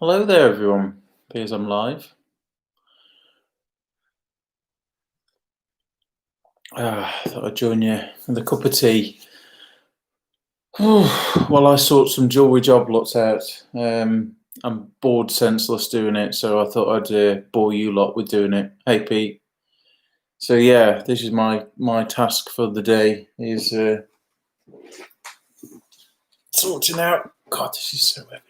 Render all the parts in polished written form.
Hello there, everyone. Appears I'm live. Thought I'd join you with a cup of tea. While I sort some jewellery job lots out. I'm bored senseless doing it, so I thought I'd bore you lot with doing it. Hey, Pete. So yeah, this is my task for the day is sorting out. God, this is so heavy.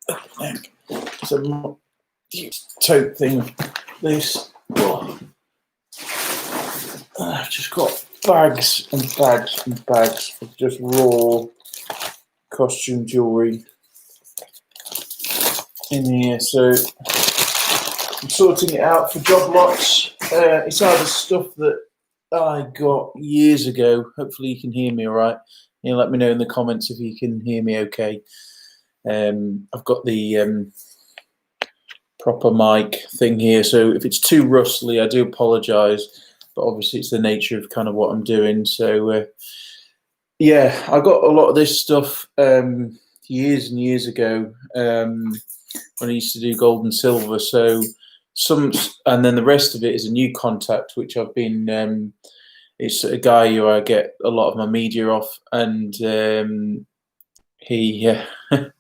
Oh, heck. It's a huge tote thing. This. I've just got bags and bags and bags of just raw costume jewellery in here. So I'm sorting it out for job lots. It's either stuff that I got years ago. Hopefully you can hear me all right. You know, let me know in the comments if you can hear me okay. I've got the proper mic thing here, so if it's too rustly, I do apologise. But obviously it's the nature of kind of what I'm doing. So yeah, I got a lot of this stuff years and years ago when I used to do gold and silver. So and then the rest of it is a new contact, which I've been. It's a guy who I get a lot of my media off, and he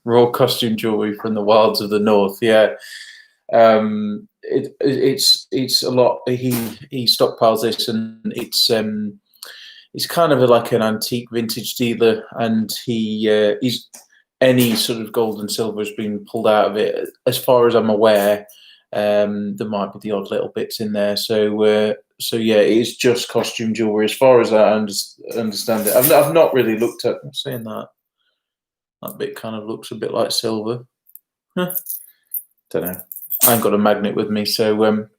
raw costume jewelry from the wilds of the north. Yeah. It's a lot. He stockpiles this, and it's kind of like an antique vintage dealer, and he's any sort of gold and silver has been pulled out of it. As far as I'm aware, there might be the odd little bits in there. So yeah, it is just costume jewelry as far as I understand it. I've not really looked at. I'm saying that bit kind of looks a bit like silver. Huh. Don't know. I ain't got a magnet with me, so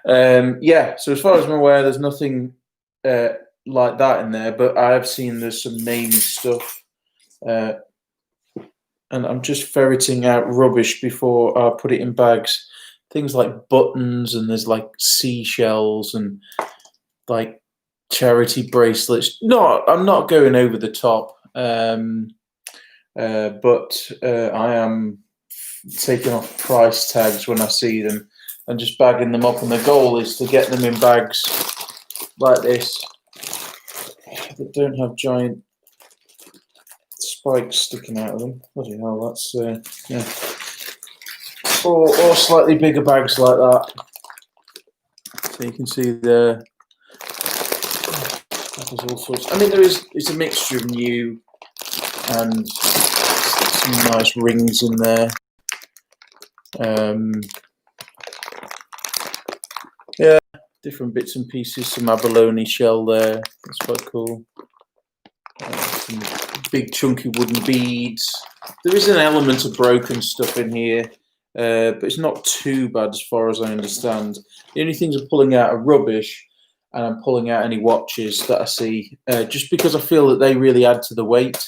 yeah. So as far as I'm aware, there's nothing like that in there, but I have seen there's some name stuff, and I'm just ferreting out rubbish before I put it in bags. Things like buttons, and there's like seashells and like charity bracelets. No, I'm not going over the top, but I am taking off price tags when I see them and just bagging them up, and the goal is to get them in bags like this that don't have giant spikes sticking out of them. Bloody hell, that's yeah. Or slightly bigger bags like that. So you can see there. There's all sorts. I mean, it's a mixture of new and some nice rings in there. Yeah, different bits and pieces. Some abalone shell there. That's quite cool. Some big chunky wooden beads. There is an element of broken stuff in here, but it's not too bad as far as I understand. The only things I'm pulling out are rubbish, and I'm pulling out any watches that I see, just because I feel that they really add to the weight,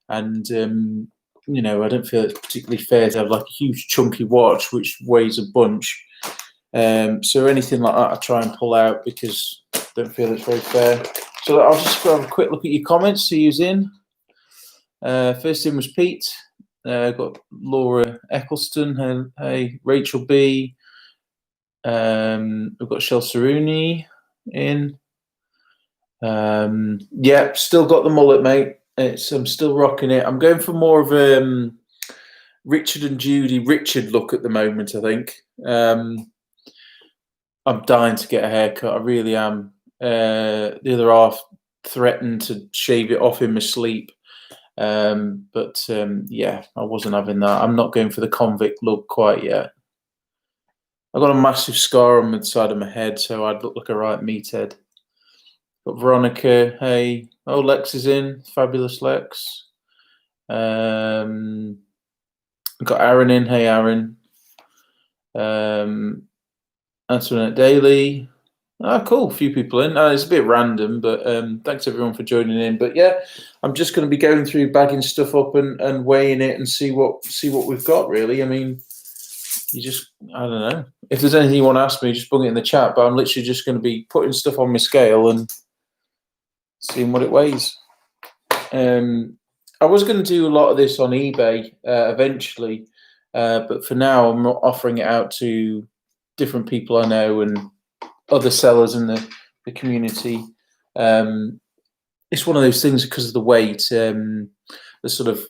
and you know, I don't feel it's particularly fair to have like a huge chunky watch which weighs a bunch. So anything like that I try and pull out because I don't feel it's very fair. So I'll just go have a quick look at your comments, see who's in. First in was Pete. Got Laura Eccleston. Hey, Rachel B. We've got Shel Saruni in. Yeah, still got the mullet, mate. I'm still rocking it. I'm going for more of a Richard and Judy Richard look at the moment, I think. I'm dying to get a haircut. I really am. The other half threatened to shave it off in my sleep. But yeah, I wasn't having that. I'm not going for the convict look quite yet. I've got a massive scar on the side of my head, so I'd look like a right meathead. Got Veronica, hey. Oh, Lex is in. Fabulous Lex. Got Aaron in. Hey, Aaron. Antoinette Daly. Ah, cool. A few people in. It's a bit random, but thanks everyone for joining in. But yeah, I'm just going to be going through bagging stuff up and weighing it and see what we've got. Really, I mean, I don't know. If there's anything you want to ask me, just bung it in the chat. But I'm literally just going to be putting stuff on my scale and seeing what it weighs. I was going to do a lot of this on eBay eventually, but for now, I'm offering it out to different people I know and other sellers in the community. It's one of those things because of the weight. The sort of,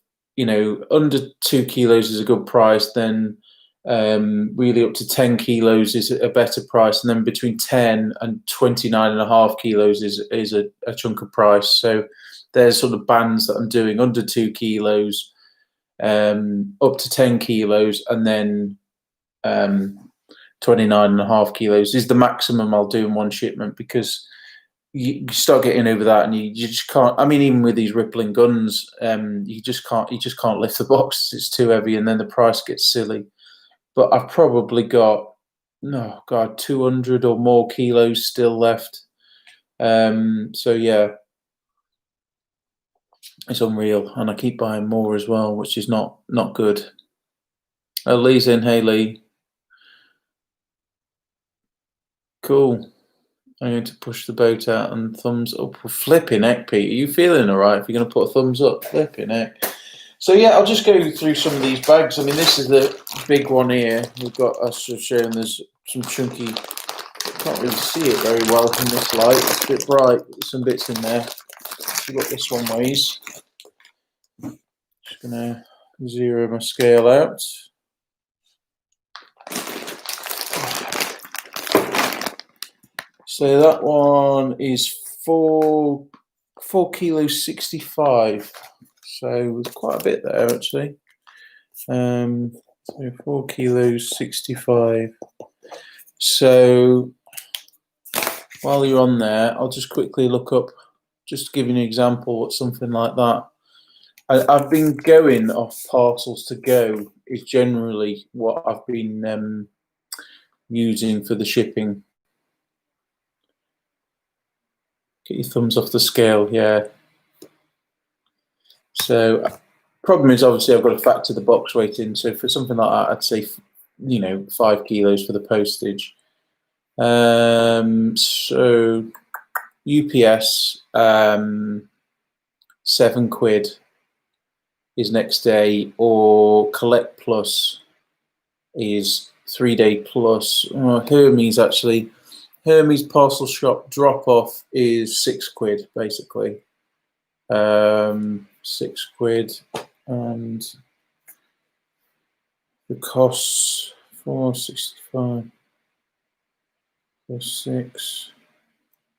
under 2 kilos is a good price. Then really up to 10 kilos is a better price, and then between 10 and 29.5 kilos is a chunk of price. So there's sort of bands that I'm doing under 2 kilos, up to 10 kilos, and then 29.5 kilos is the maximum I'll do in one shipment, because you start getting over that and you just can't. I mean, even with these rippling guns, you just can't lift the box. It's too heavy, and then the price gets silly. But I've probably got, 200 or more kilos still left. So yeah, it's unreal, and I keep buying more as well, which is not good. Oh, Lee's in. Hey, Lee. Cool. I'm going to push the boat out and thumbs up. Flipping heck, Pete. Are you feeling all right if you're going to put a thumbs up? Flipping heck. So yeah, I'll just go through some of these bags. I mean, this is the big one here. We've got us showing there's some chunky. Can't really see it very well in this light. It's a bit bright. There's some bits in there. See what this one weighs. Just gonna zero my scale out. So that one is 4 kilos 65. So there's quite a bit there actually. So 4 kilos 65. So while you're on there, I'll just quickly look up, just to give you an example, what something like that. I've been going off parcels to go is generally what I've been using for the shipping. Get your thumbs off the scale, yeah. So problem is, obviously I've got to factor the box weight in. So for something like that, I'd say 5 kilos for the postage. So UPS, 7 quid is next day, or Collect Plus is 3-day plus. Hermes actually. Hermes parcel shop drop off is 6 quid basically. 6 quid, and the costs 465 plus 6.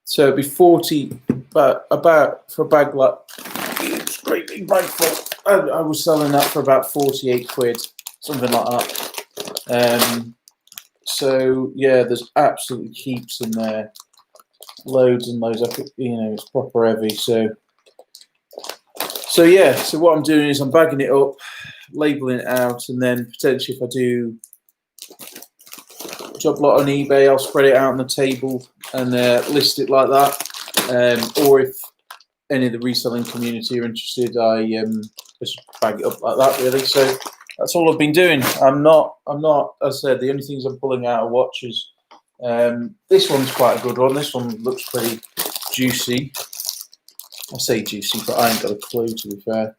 So it'd be 40, about for a bag like it's great big bag full. I was selling that for about 48 quid, something like that. So yeah, there's absolutely heaps in there, loads and loads. It's proper heavy. So yeah. So what I'm doing is I'm bagging it up, labeling it out, and then potentially if I do job lot on eBay, I'll spread it out on the table and list it like that. Or if any of the reselling community are interested, I just bag it up like that, really. So that's all I've been doing. I'm not, as I said, the only things I'm pulling out are watches. This one's quite a good one. This one looks pretty juicy. I say juicy, but I ain't got a clue, to be fair.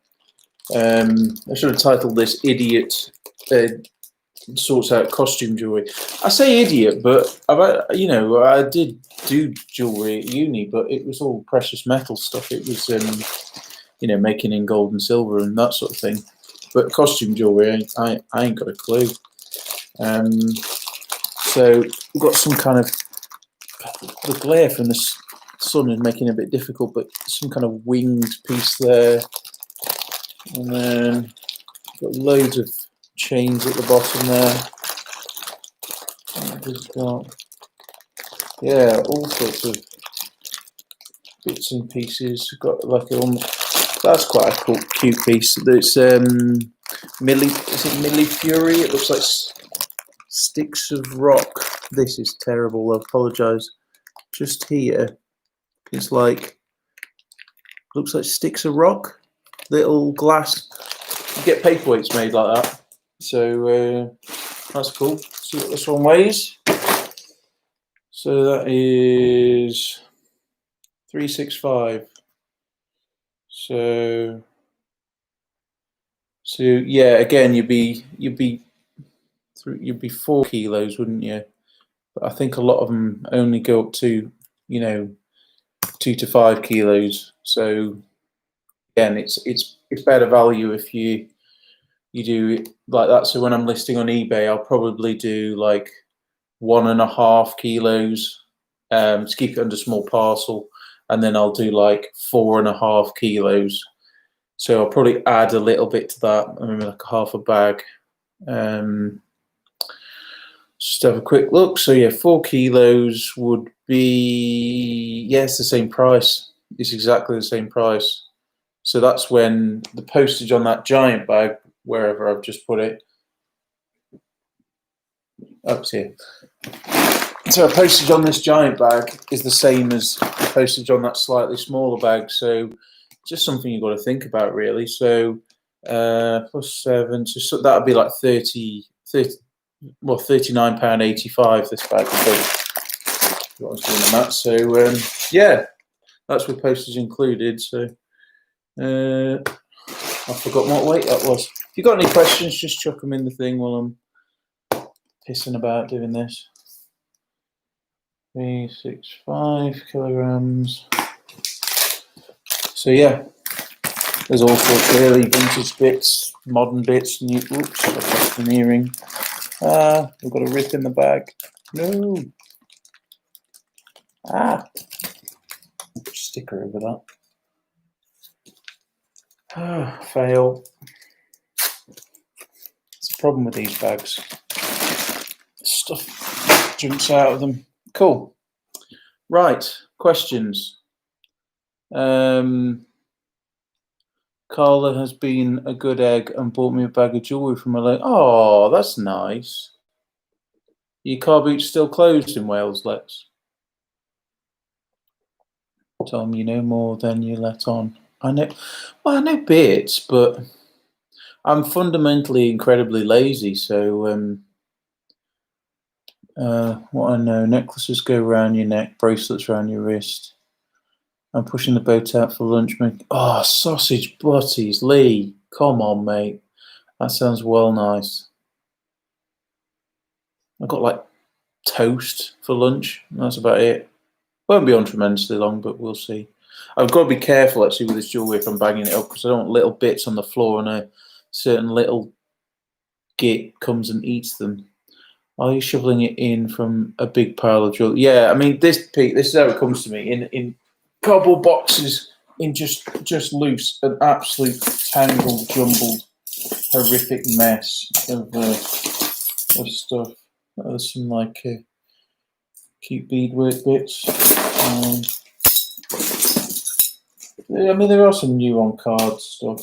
I should have titled this "Idiot Sorts Out Costume Jewelry." I say idiot, but I did do jewelry at uni, but it was all precious metal stuff. It was, making in gold and silver and that sort of thing. But costume jewelry, I ain't got a clue. So we've got some kind of, the glare from the sun is making it a bit difficult, but some kind of winged piece there, and then got loads of chains at the bottom there. We've got, yeah, all sorts of bits and pieces. We've got like that's quite a cool, cute piece. It's Millie Fury? It looks like sticks of rock. This is terrible. I apologise. Just here, it's like, looks like sticks of rock. Little glass. You get paperweights made like that. So that's cool. See what this one weighs. So that is 365. So yeah, again, you'd be you'd be 4 kilos, wouldn't you? But I think a lot of them only go up to, 2 to 5 kilos. So again, it's better value if you do it like that. So when I'm listing on eBay, I'll probably do like 1.5 kilos to keep it under small parcel, and then I'll do like 4.5 kilos. So I'll probably add a little bit to that. I mean, like half a bag. Just have a quick look. So yeah, 4 kilos would be, yeah, it's the same price. It's exactly the same price. So that's when the postage on that giant bag, wherever I've just put it, up here. So a postage on this giant bag is the same as the postage on that slightly smaller bag. So just something you've got to think about, really. So plus 7, so that would be like £39.85 this bag. So what I was doing on that. So yeah, that's with postage included. So I forgot what weight that was. If you've got any questions, just chuck them in the thing while I'm pissing about doing this. 365 kilograms. So yeah, there's all sorts of early vintage bits, modern bits, new. Oops, I've lost an earring. We've got a rip in the bag. No. Sticker over that. Fail. It's a problem with these bags. Stuff jumps out of them. Cool. Right. Questions. Carla has been a good egg and bought me a bag of jewellery from her leg. Oh, that's nice. Your car boot's still closed in Wales, Lex. Tom, you know more than you let on. I know. Well, I know bits, but I'm fundamentally incredibly lazy. So, what I know: necklaces go around your neck, bracelets around your wrist. I'm pushing the boat out for lunch. Oh, sausage butties, Lee. Come on, mate. That sounds well nice. I've got like toast for lunch. That's about it. Won't be on tremendously long, but we'll see. I've got to be careful actually with this jewellery if I'm bagging it up, because I don't want little bits on the floor and a certain little git comes and eats them. Are you shoveling it in from a big pile of jewellery? Yeah, I mean this is how it comes to me in cardboard boxes, in just loose, an absolute tangled, jumbled, horrific mess of stuff. There's some like cute beadwork bits. I mean, there are some new on card stuff.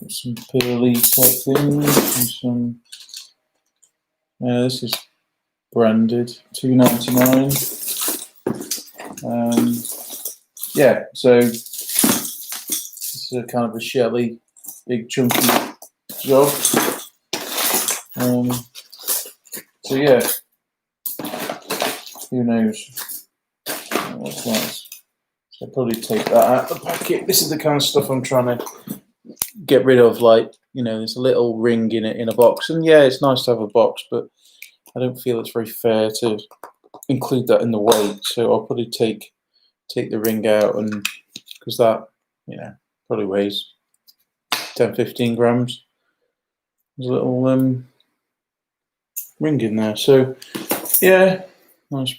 Some pearly type things, and some. This is branded £2.99. Yeah, so this is a kind of a shelly, big chunky job. So yeah, who knows? What's nice. So I'll probably take that out of the packet. This is the kind of stuff I'm trying to get rid of. Like, there's a little ring in it in a box, and yeah, it's nice to have a box, but I don't feel it's very fair to include that in the weight. So I'll probably take the ring out, and because that probably weighs 10-15 grams. There's a little ring in there. So yeah, nice,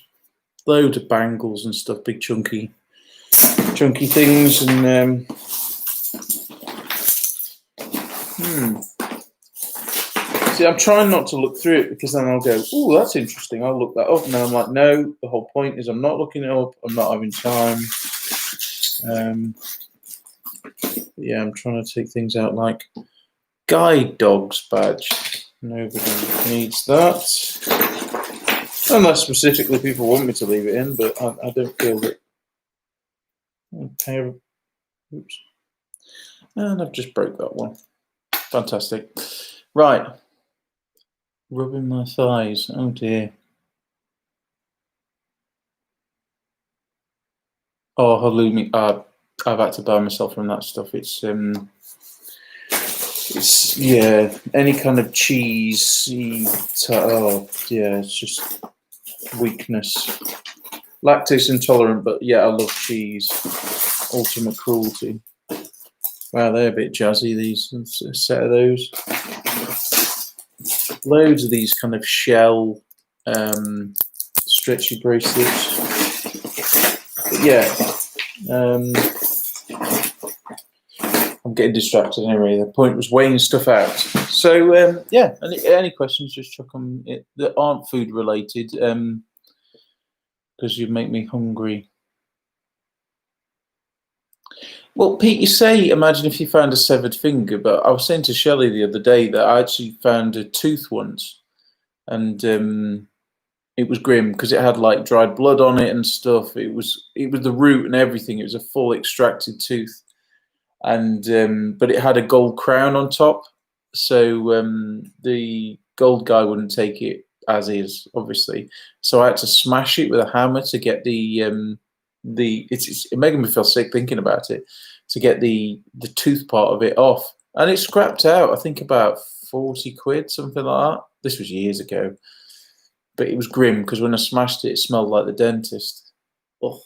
loads of bangles and stuff, big chunky things, and see, I'm trying not to look through it, because then I'll go, oh, that's interesting, I'll look that up, and then I'm like, no, the whole point is I'm not looking it up, I'm not having time. Yeah, I'm trying to take things out like guide dogs badge. Nobody needs that, unless specifically people want me to leave it in, but I don't feel that. Okay. Oops. And I've just broke that one. Fantastic. Right. Rubbing my thighs. Oh dear. Oh, halloumi. I've had to buy myself from that stuff. It's it's, yeah, any kind of cheese. Oh, yeah, it's just weakness. Lactose intolerant, but yeah, I love cheese. Ultimate cruelty. Wow, they're a bit jazzy, these. A set of those. Loads of these kind of shell stretchy bracelets. But yeah, I'm getting distracted anyway. The point was weighing stuff out. So yeah, any questions, just chuck them that aren't food related, because you make me hungry. Well, Pete, you say, imagine if you found a severed finger, but I was saying to Shelley the other day that I actually found a tooth once, and it was grim because it had like dried blood on it and stuff. It was the root and everything. It was a full extracted tooth, and but it had a gold crown on top, so the gold guy wouldn't take it as is, obviously. So I had to smash it with a hammer to get it's making me feel sick thinking about it, to get the tooth part of it off, and it scrapped out, I think, about 40 quid, something like that. This was years ago, but it was grim because when I smashed it, it smelled like the dentist. Oh.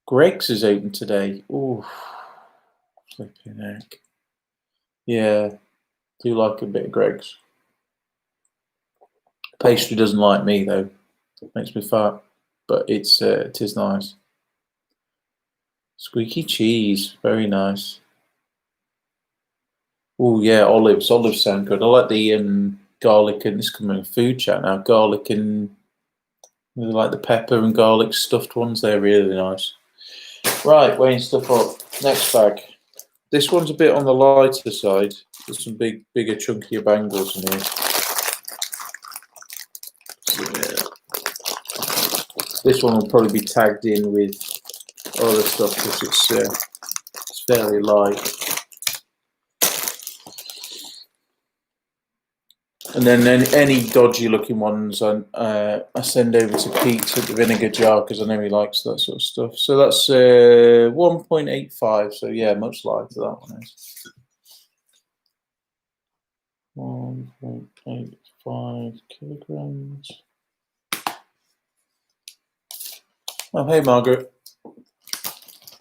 Greg's is open today. Oh, flipping heck. Yeah, do like a bit of Greg's. Pastry doesn't like me though. Makes me fat, but it is nice. Squeaky cheese, very nice. Oh yeah, olives. Olives sound good. I like the garlic, and this is coming in food chat now. Garlic and really like the pepper and garlic stuffed ones. They're really nice. Right, weighing stuff up. Next bag. This one's a bit on the lighter side. There's some bigger, chunkier bangles in here. So, yeah. This one will probably be tagged in with other stuff because it's fairly light. And then any dodgy looking ones I send over to Pete at the vinegar jar because I know he likes that sort of stuff. So that's 1.85. So yeah, much lighter that one is. 1.85 kilograms. Oh, hey, Margaret.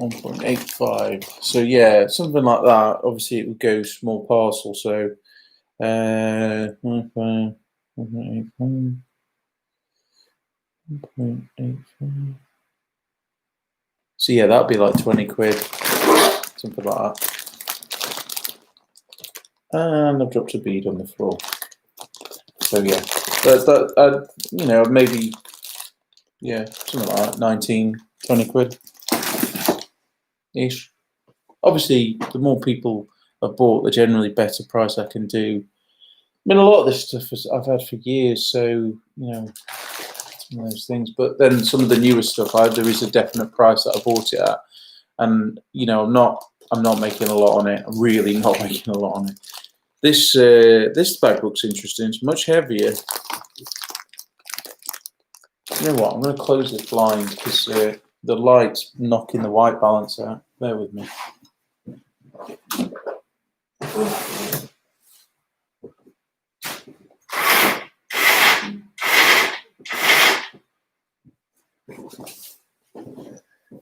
1.85. So yeah, something like that. Obviously, it would go small parcel. So 1.85. 1.85. So yeah, that'd be like 20 quid, something like that. And I've dropped a bead on the floor. So yeah, but you know, maybe, yeah, something like that, 19, 20 quid ish. Obviously, the more people have bought, the generally better price I can do. I mean, a lot of this stuff I've had for years, so you know, it's one of those things. But then some of the newer stuff, there is a definite price that I bought it at, and you know, I'm not making a lot on it. I'm really not making a lot on it. This bag looks interesting. It's much heavier. You know what? I'm going to close this blind because the light's knocking the white balance out. Bear with me.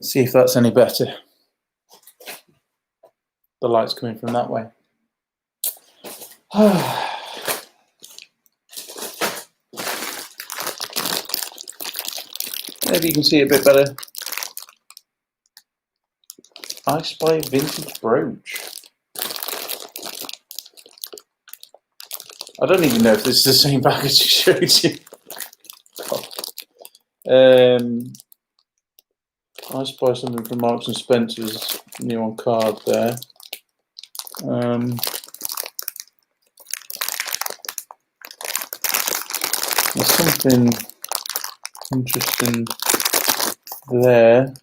See if that's any better. The light's coming from that way. Maybe you can see it a bit better. I spy a vintage brooch. I don't even know if this is the same bag as you showed you. I spy something from Marks and Spencer's, new on card there. There's something interesting there.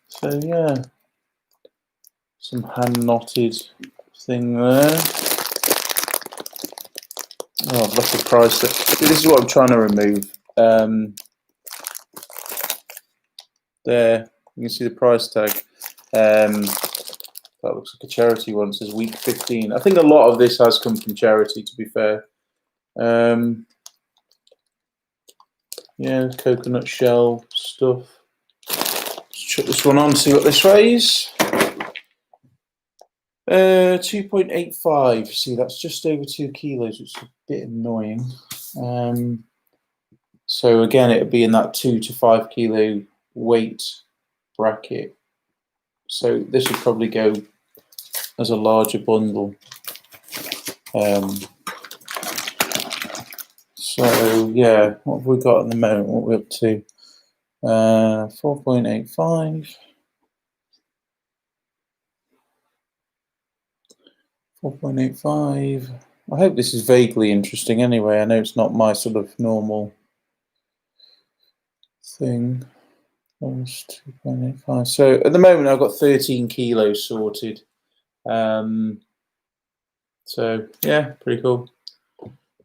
So yeah, some hand knotted thing there. Oh, I've left the price there. This is what I'm trying to remove. There, you can see the price tag. That looks like a charity one. It says week 15. I think a lot of this has come from charity, to be fair. Yeah, coconut shell stuff. Let's chuck this one on, see what this weighs. 2.85. See, that's just over 2 kilos, which is a bit annoying. So again, it would be in that 2 to 5 kilo weight bracket. So this would probably go as a larger bundle. So yeah, what have we got at the moment? What are we up to? 4.85. 4.85. I hope this is vaguely interesting anyway. I know it's not my sort of normal thing. 2.85. So at the moment I've got 13 kilos sorted. So yeah, pretty cool.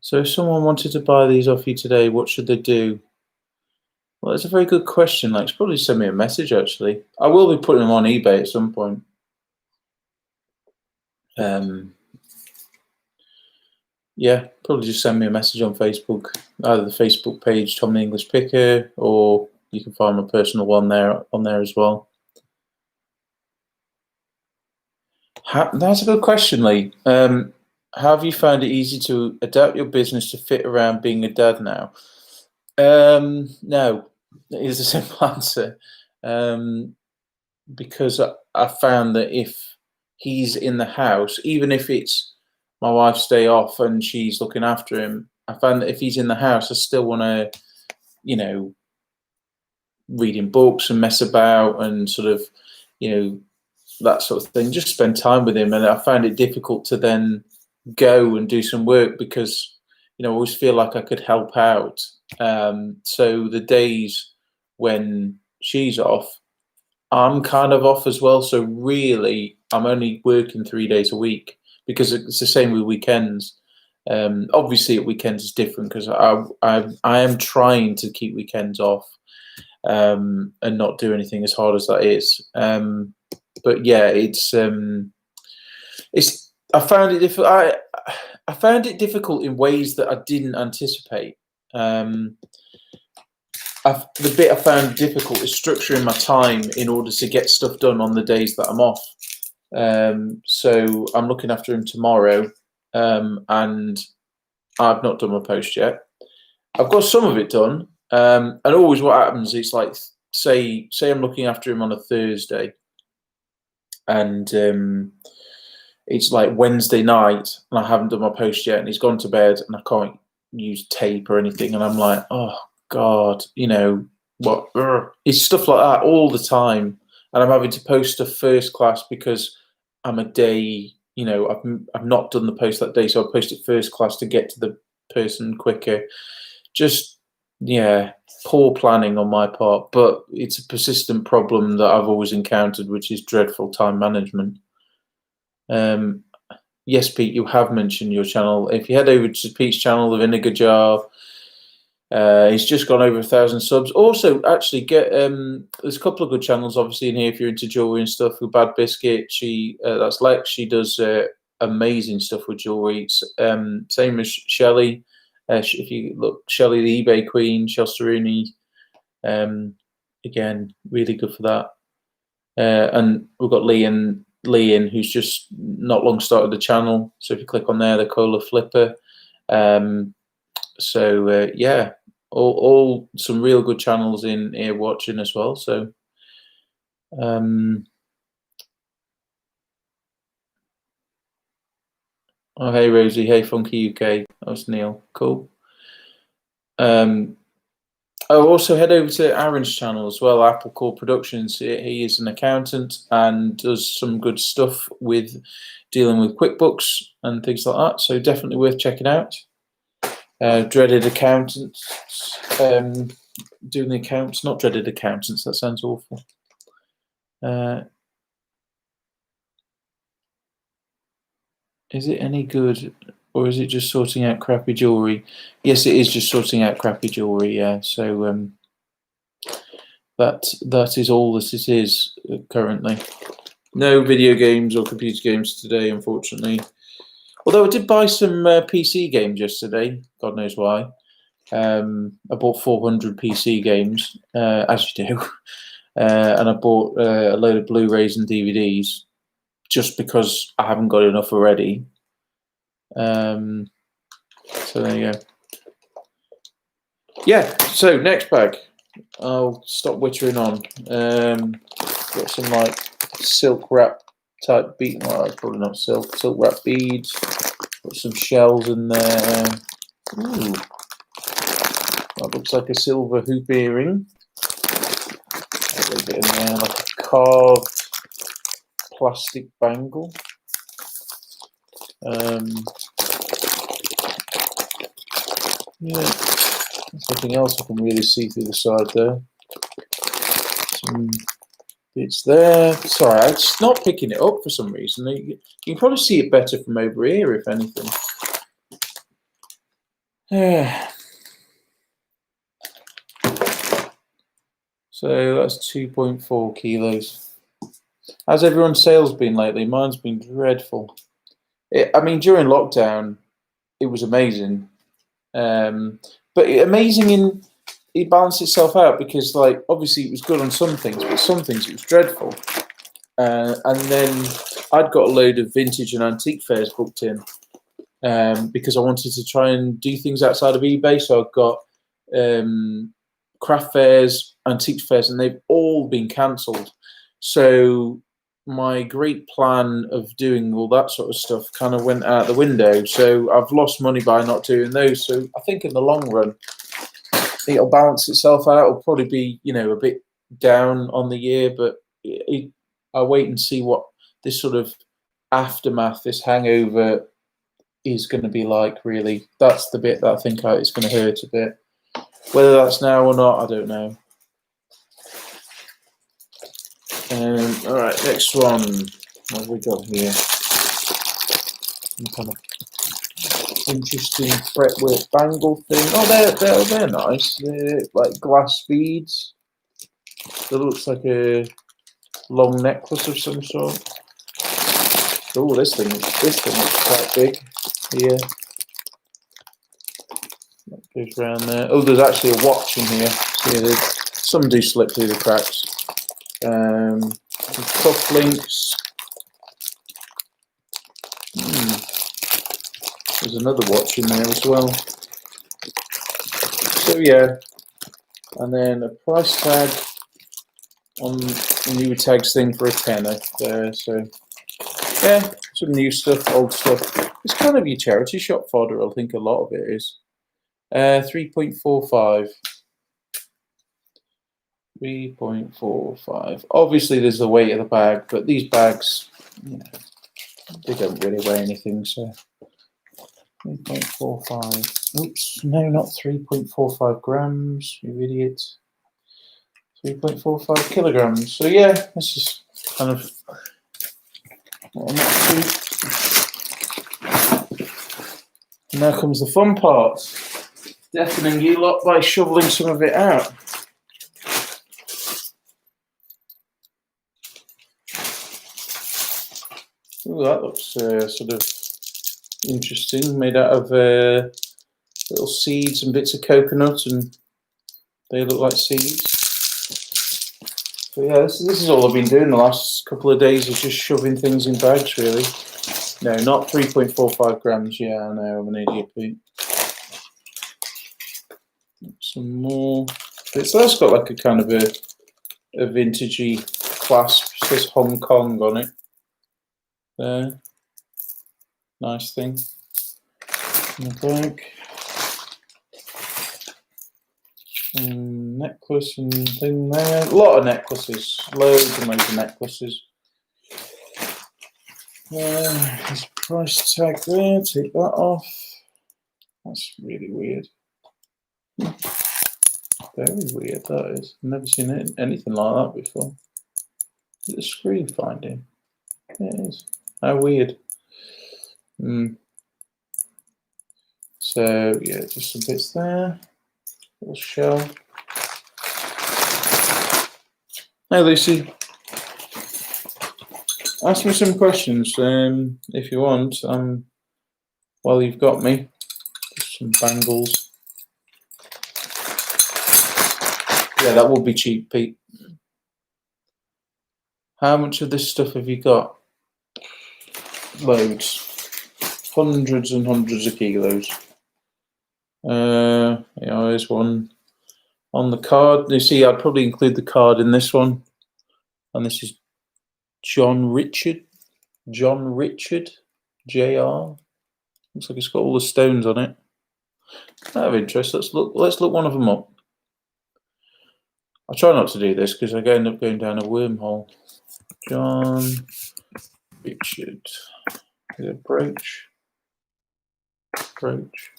So if someone wanted to buy these off you today, what should they do? Well, that's a very good question. Like, probably send me a message, actually. I will be putting them on eBay at some point. Yeah, probably just send me a message on Facebook, either the Facebook page, Tom the English Picker, or you can find my personal one there on there as well. That's a good question, Lee. How have you found it easy to adapt your business to fit around being a dad now? No, is a simple answer. Because I found that if he's in the house, even if it's my wife's day off and she's looking after him, I found that if he's in the house, I still want to, you know, reading books and mess about and sort of, you know, that sort of thing, just spend time with him. And I found it difficult to then go and do some work because, you know, I always feel like I could help out. So the days when she's off, I'm kind of off as well. So really, I'm only working 3 days a week because it's the same with weekends. Obviously, at weekends it's different because I am trying to keep weekends off and not do anything as hard as that is. But yeah, it's I found it difficult. I found it difficult in ways that I didn't anticipate. The bit I found difficult is structuring my time in order to get stuff done on the days that I'm off. So I'm looking after him tomorrow, and I've not done my post yet. I've got some of it done, and always what happens is like, say I'm looking after him on a Thursday, and it's like Wednesday night, and I haven't done my post yet, and he's gone to bed, and I can't use tape or anything, and I'm like, oh God, you know what? It's stuff like that all the time, and I'm having to post stuff first class because I'm a day, you know, I've not done the post that day, so I post it first class to get to the person quicker. Just yeah, poor planning on my part, but it's a persistent problem that I've always encountered, which is dreadful time management. Yes, Pete, you have mentioned your channel. If you head over to Pete's channel, the Vinegar Jar, he's just gone over 1,000 subs. Also, actually, get there's a couple of good channels obviously in here if you're into jewelry and stuff. With Bad Biscuit, that's Lex. She does amazing stuff with jewelry. Same as Shelley. If you look, Shelley, the eBay Queen, Chelsea Rooney. Again, really good for that. And we've got Leon, who's just not long started the channel. So if you click on there, the Cola Flipper. So yeah, all some real good channels in here watching as well. So oh hey Rosie, hey Funky UK, that's Neil, cool. Also head over to Aaron's channel as well, Apple Core Productions. He is an accountant and does some good stuff with dealing with QuickBooks and things like that. So definitely worth checking out. Dreaded accountants, doing the accounts, not dreaded accountants, that sounds awful. Is it any good, or is it just sorting out crappy jewelry? Yes, it is just sorting out crappy jewelry, yeah. So that is all that it is currently. No video games or computer games today, unfortunately. Although I did buy some PC games yesterday. God knows why. I bought 400 PC games, as you do, and I bought a load of Blu-rays and DVDs just because I haven't got enough already. So there you go. Yeah, so next bag. I'll stop wittering on. Got some like silk wrap type bead. Well, it's probably not silk wrap beads. Got some shells in there. Ooh, that looks like a silver hoop earring. A little bit in there, like a carved plastic bangle. Yeah, something else I can really see through the side there. Some bits there. Sorry, I'm just not picking it up for some reason. You can probably see it better from over here, if anything. So that's 2.4 kilos. How's everyone's sales been lately? Mine's been dreadful. I mean, during lockdown, it was amazing. But amazing in it balanced itself out because, like, obviously it was good on some things, but some things it was dreadful. And then I'd got a load of vintage and antique fairs booked in because I wanted to try and do things outside of eBay. So I've got craft fairs, antique fairs, and they've all been cancelled. So my great plan of doing all that sort of stuff kind of went out the window. So I've lost money by not doing those. So I think in the long run, it'll balance itself out. It'll probably be, you know, a bit down on the year, but I'll wait and see what this sort of aftermath, this hangover is going to be like, really. That's the bit that I think it's going to hurt a bit. Whether that's now or not, I don't know. All right, next one. What have we got here? Some kind of interesting fretwork bangle thing. Oh, they're nice. They're like glass beads. It looks like a long necklace of some sort. Oh, this thing looks quite big. Here. That goes around there. Oh, there's actually a watch in here. See, some do slip through the cracks. Some cufflinks. There's another watch in there as well. So yeah, and then a price tag on the new tags thing for a tenner there. So yeah, some new stuff, old stuff. It's kind of your charity shop fodder. I think a lot of it is. 3.45. 3.45. Obviously, there's the weight of the bag, but these bags, you know, they don't really weigh anything. So 3.45. Oops, no, not 3.45 grams. You idiot. 3.45 kilograms. So yeah, this is kind of what I'm up to. And now comes the fun part. Deafening you lot by shoveling some of it out. Ooh, that looks sort of interesting. Made out of little seeds and bits of coconut, and they look like seeds. So yeah, this is all I've been doing the last couple of days, is just shoving things in bags, really. No, not 3.45 grams. Yeah, I know, I'm an idiot, Pete. Some more bits. So that's got like a kind of a vintagey clasp. It says Hong Kong on it. There. Nice thing. In the back. And necklace and thing there. A lot of necklaces. Loads and loads of necklaces. There's a price tag there. Take that off. That's really weird. Very weird, that is. I've never seen anything like that before. Is it a screen finding? Yeah, it is. How weird. So, yeah, just some bits there. Little shell. Hey, Lucy. Ask me some questions if you want. While you've got me, just some bangles. Yeah, that will be cheap, Pete. How much of this stuff have you got? Loads. Hundreds and hundreds of kilos. Here's one on the card. You see, I'd probably include the card in this one. And this is John Richard, JR. Looks like it's got all the stones on it. Out of interest, let's look one of them up. I try not to do this because I end up going down a wormhole. John Richard. Is it brooch? Brooch.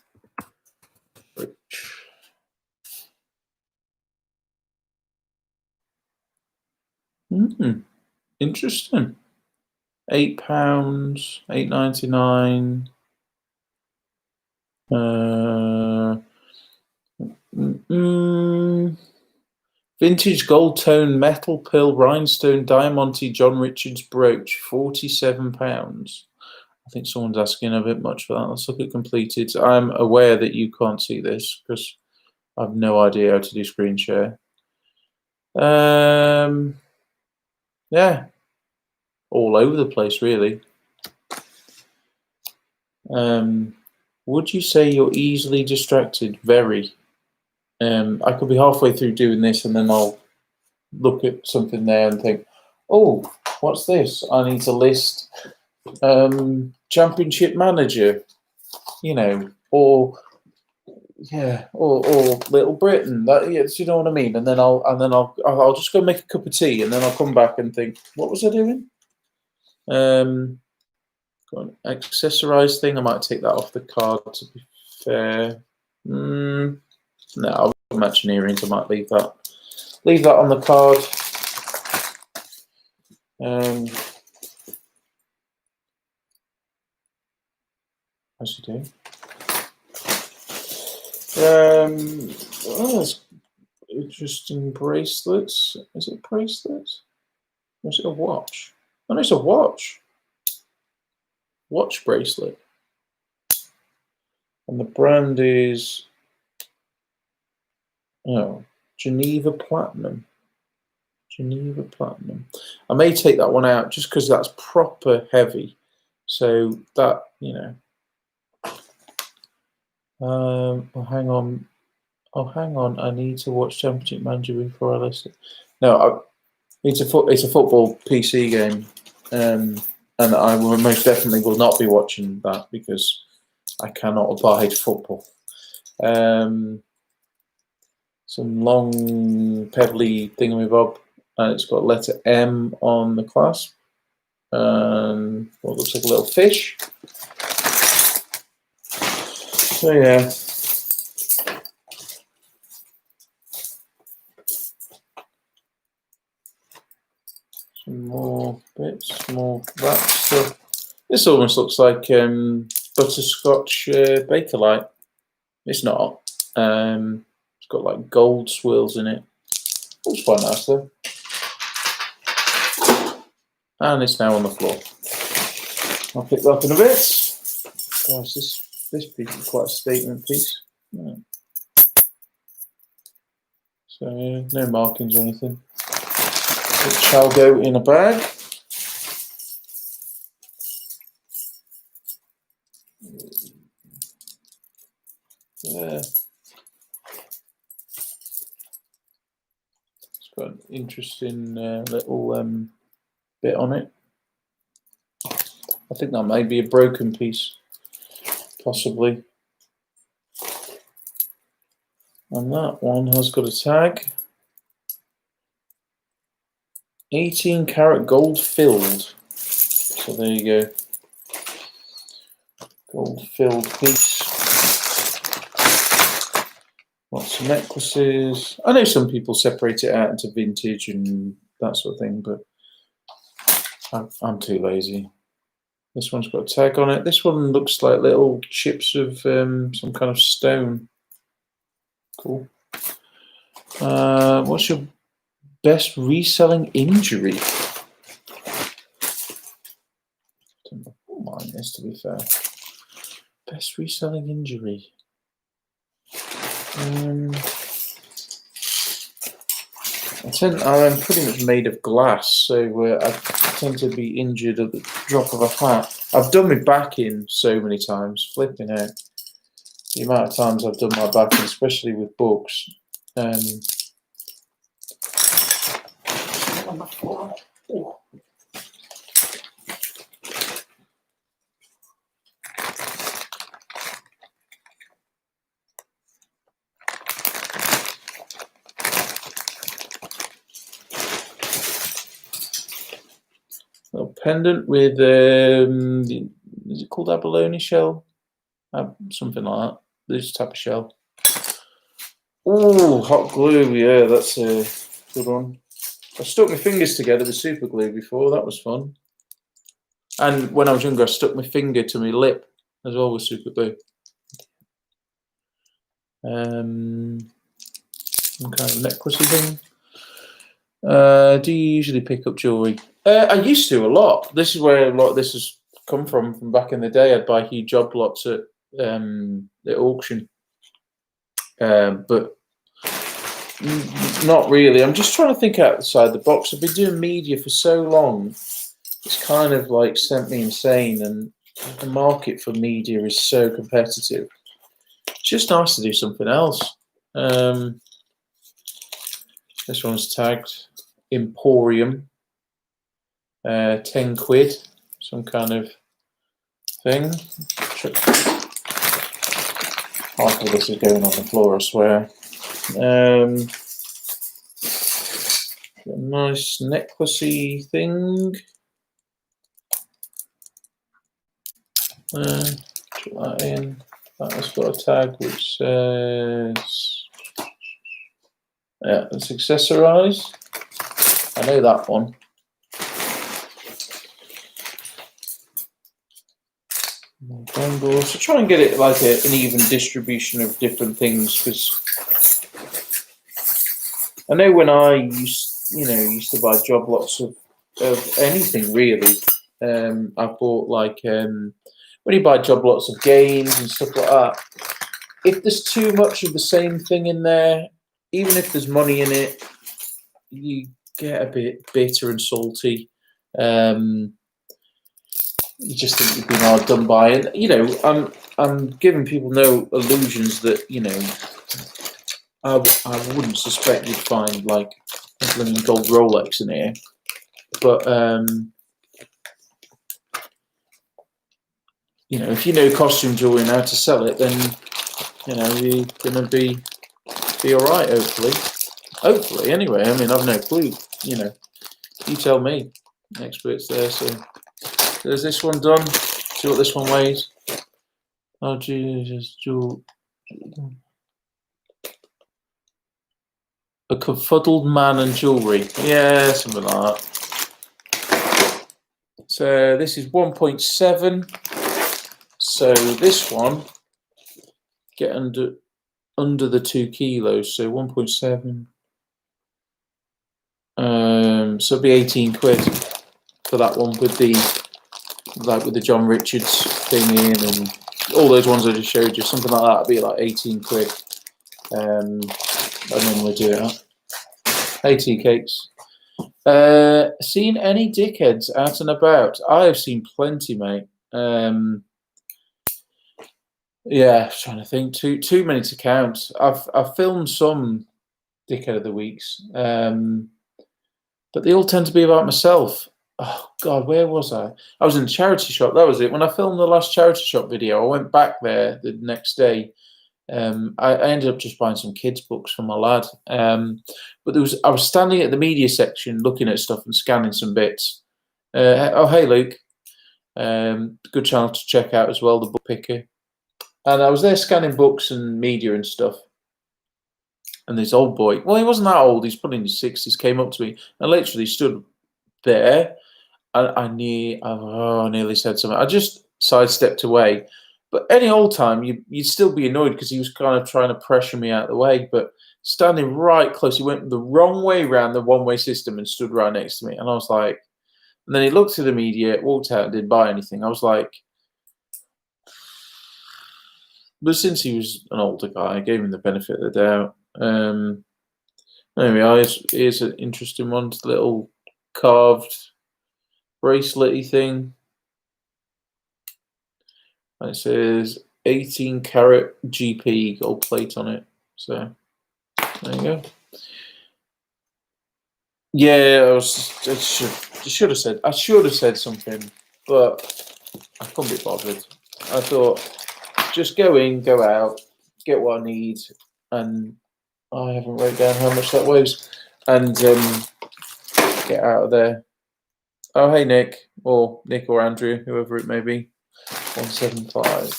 Interesting. £8, £8.99. Vintage gold tone metal pearl rhinestone diamante John Richards brooch, £47. I think someone's asking a bit much for that. Let's look at completed. I'm aware that you can't see this because I have no idea how to do screen share. Yeah, all over the place, really. Would you say you're easily distracted? Very. I could be halfway through doing this and then I'll look at something there and think, oh, what's this? I need to list championship manager, or Little Britain. Do you know what I mean? And then I'll just go make a cup of tea and then I'll come back and think, what was I doing? Got an accessorized thing. I might take that off the card to be fair. No, I'll match earrings. I might leave that on the card. As you do. That's interesting bracelets. Is it bracelets? Or is it a watch? Oh, no, it's a watch. Watch bracelet. And the brand is Geneva Platinum. Geneva Platinum. I may take that one out just because that's proper heavy. So that, hang on. Oh, hang on. I need to watch Championship Manager before I list it. No, it's a football PC game. And I most definitely will not be watching that because I cannot abide football. Some long pebbly thingamabob, and it's got letter M on the clasp. What looks like a little fish. So yeah. Some more bits, more that stuff. This almost looks like butterscotch Bakelite. It's not. It's got like gold swirls in it. Looks quite nice though. And it's now on the floor. I'll pick that up in a bit. Gosh, this piece is quite a statement piece. Yeah. So no markings or anything. It shall go in a bag. Yeah. It's got an interesting little bit on it. I think that may be a broken piece, possibly. And that one has got a tag. 18 karat gold filled. So there you go. Gold filled piece. Lots of necklaces. I know some people separate it out into vintage and that sort of thing, but I'm too lazy. This one's got a tag on it. This one looks like little chips of some kind of stone. Cool. What's your Best reselling injury. I don't know what mine is, to be fair. Best reselling injury. I'm pretty much made of glass, so I tend to be injured at the drop of a hat. I've done my back in so many times, flipping out. The amount of times I've done my back in, especially with books. On the floor. Ooh. A pendant with is it called abalone shell? Something like that. This type of shell. Oh, hot glue. Yeah, that's a good one. I stuck my fingers together with super glue before. That was fun. And when I was younger, I stuck my finger to my lip as well with super glue. Some kind of necklacey thing. Do you usually pick up jewellery? I used to a lot. This is where a lot of this has come from back in the day. I'd buy huge job lots at auction. But not really. I'm just trying to think outside the box. I've been doing media for so long. It's kind of like sent me insane, and the market for media is so competitive. It's just nice to do something else. This one's tagged Emporium. 10 quid. Some kind of thing. Half of this is going on the floor, I swear. A nice necklacey thing. Put that in. That has got a tag which says, yeah, it's accessorised. I know that one. So try and get it like an even distribution of different things, because I know when I used to buy job lots of anything really. I bought like when you buy job lots of games and stuff like that, if there's too much of the same thing in there, even if there's money in it, you get a bit bitter and salty. You just think you've been hard done by, and I'm giving people no illusions that I wouldn't suspect you'd find like a blooming gold Rolex in here, but if you know costume jewelry and how to sell it, then you're gonna be all right. Hopefully. Anyway, I mean, I've no clue. You tell me. Experts there. So there's this one done. See what this one weighs. Oh Jesus, jewel. A confuddled man and jewellery. Yeah, something like that. So this is 1.7. So this one get under the 2 kilos. So 1.7. So it'll be 18 quid for that one with the John Richards thing in and all those ones I just showed you. Something like that would be like 18 quid. I normally do it at 80 cakes. Seen any dickheads out and about? I have seen plenty, mate. Yeah, I'm trying to think. Too many to count. I've filmed some dickhead of the weeks, but they all tend to be about myself. Oh God, where was I? I was in a charity shop. That was it. When I filmed the last charity shop video, I went back there the next day. I ended up just buying some kids' books for my lad. But I was standing at the media section looking at stuff and scanning some bits. Oh, hey, Luke. Good channel to check out as well, The Book Picker. And I was there scanning books and media and stuff. And this old boy, well, he wasn't that old. He's probably in his 60s, came up to me and literally stood there. And I nearly said something. I just sidestepped away. But any old time, you'd still be annoyed because he was kind of trying to pressure me out of the way. But standing right close. He went the wrong way around the one-way system and stood right next to me. And I was like, and then he looked at the media, walked out, and didn't buy anything. I was like, but since he was an older guy, I gave him the benefit of the doubt. Anyway, here's an interesting one. It's a little carved bracelet-y thing. And it says 18 karat GP gold plate on it. So there you go. Yeah, I should have said something, but I couldn't be bothered. I thought, just go in, go out, get what I need, and I haven't wrote down how much that weighs, and get out of there. Oh, hey, Nick or Andrew, whoever it may be. 175.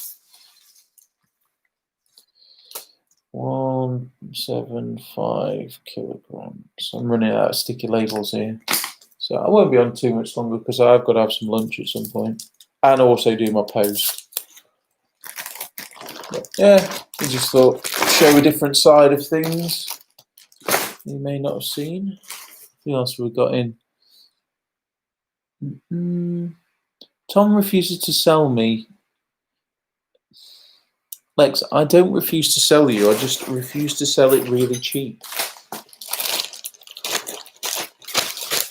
175 kilograms. I'm running out of sticky labels here, so I won't be on too much longer because I've got to have some lunch at some point and also do my post. But yeah, I just thought show a different side of things you may not have seen. What else have we got in? Tom refuses to sell me. Lex, I don't refuse to sell you. I just refuse to sell it really cheap.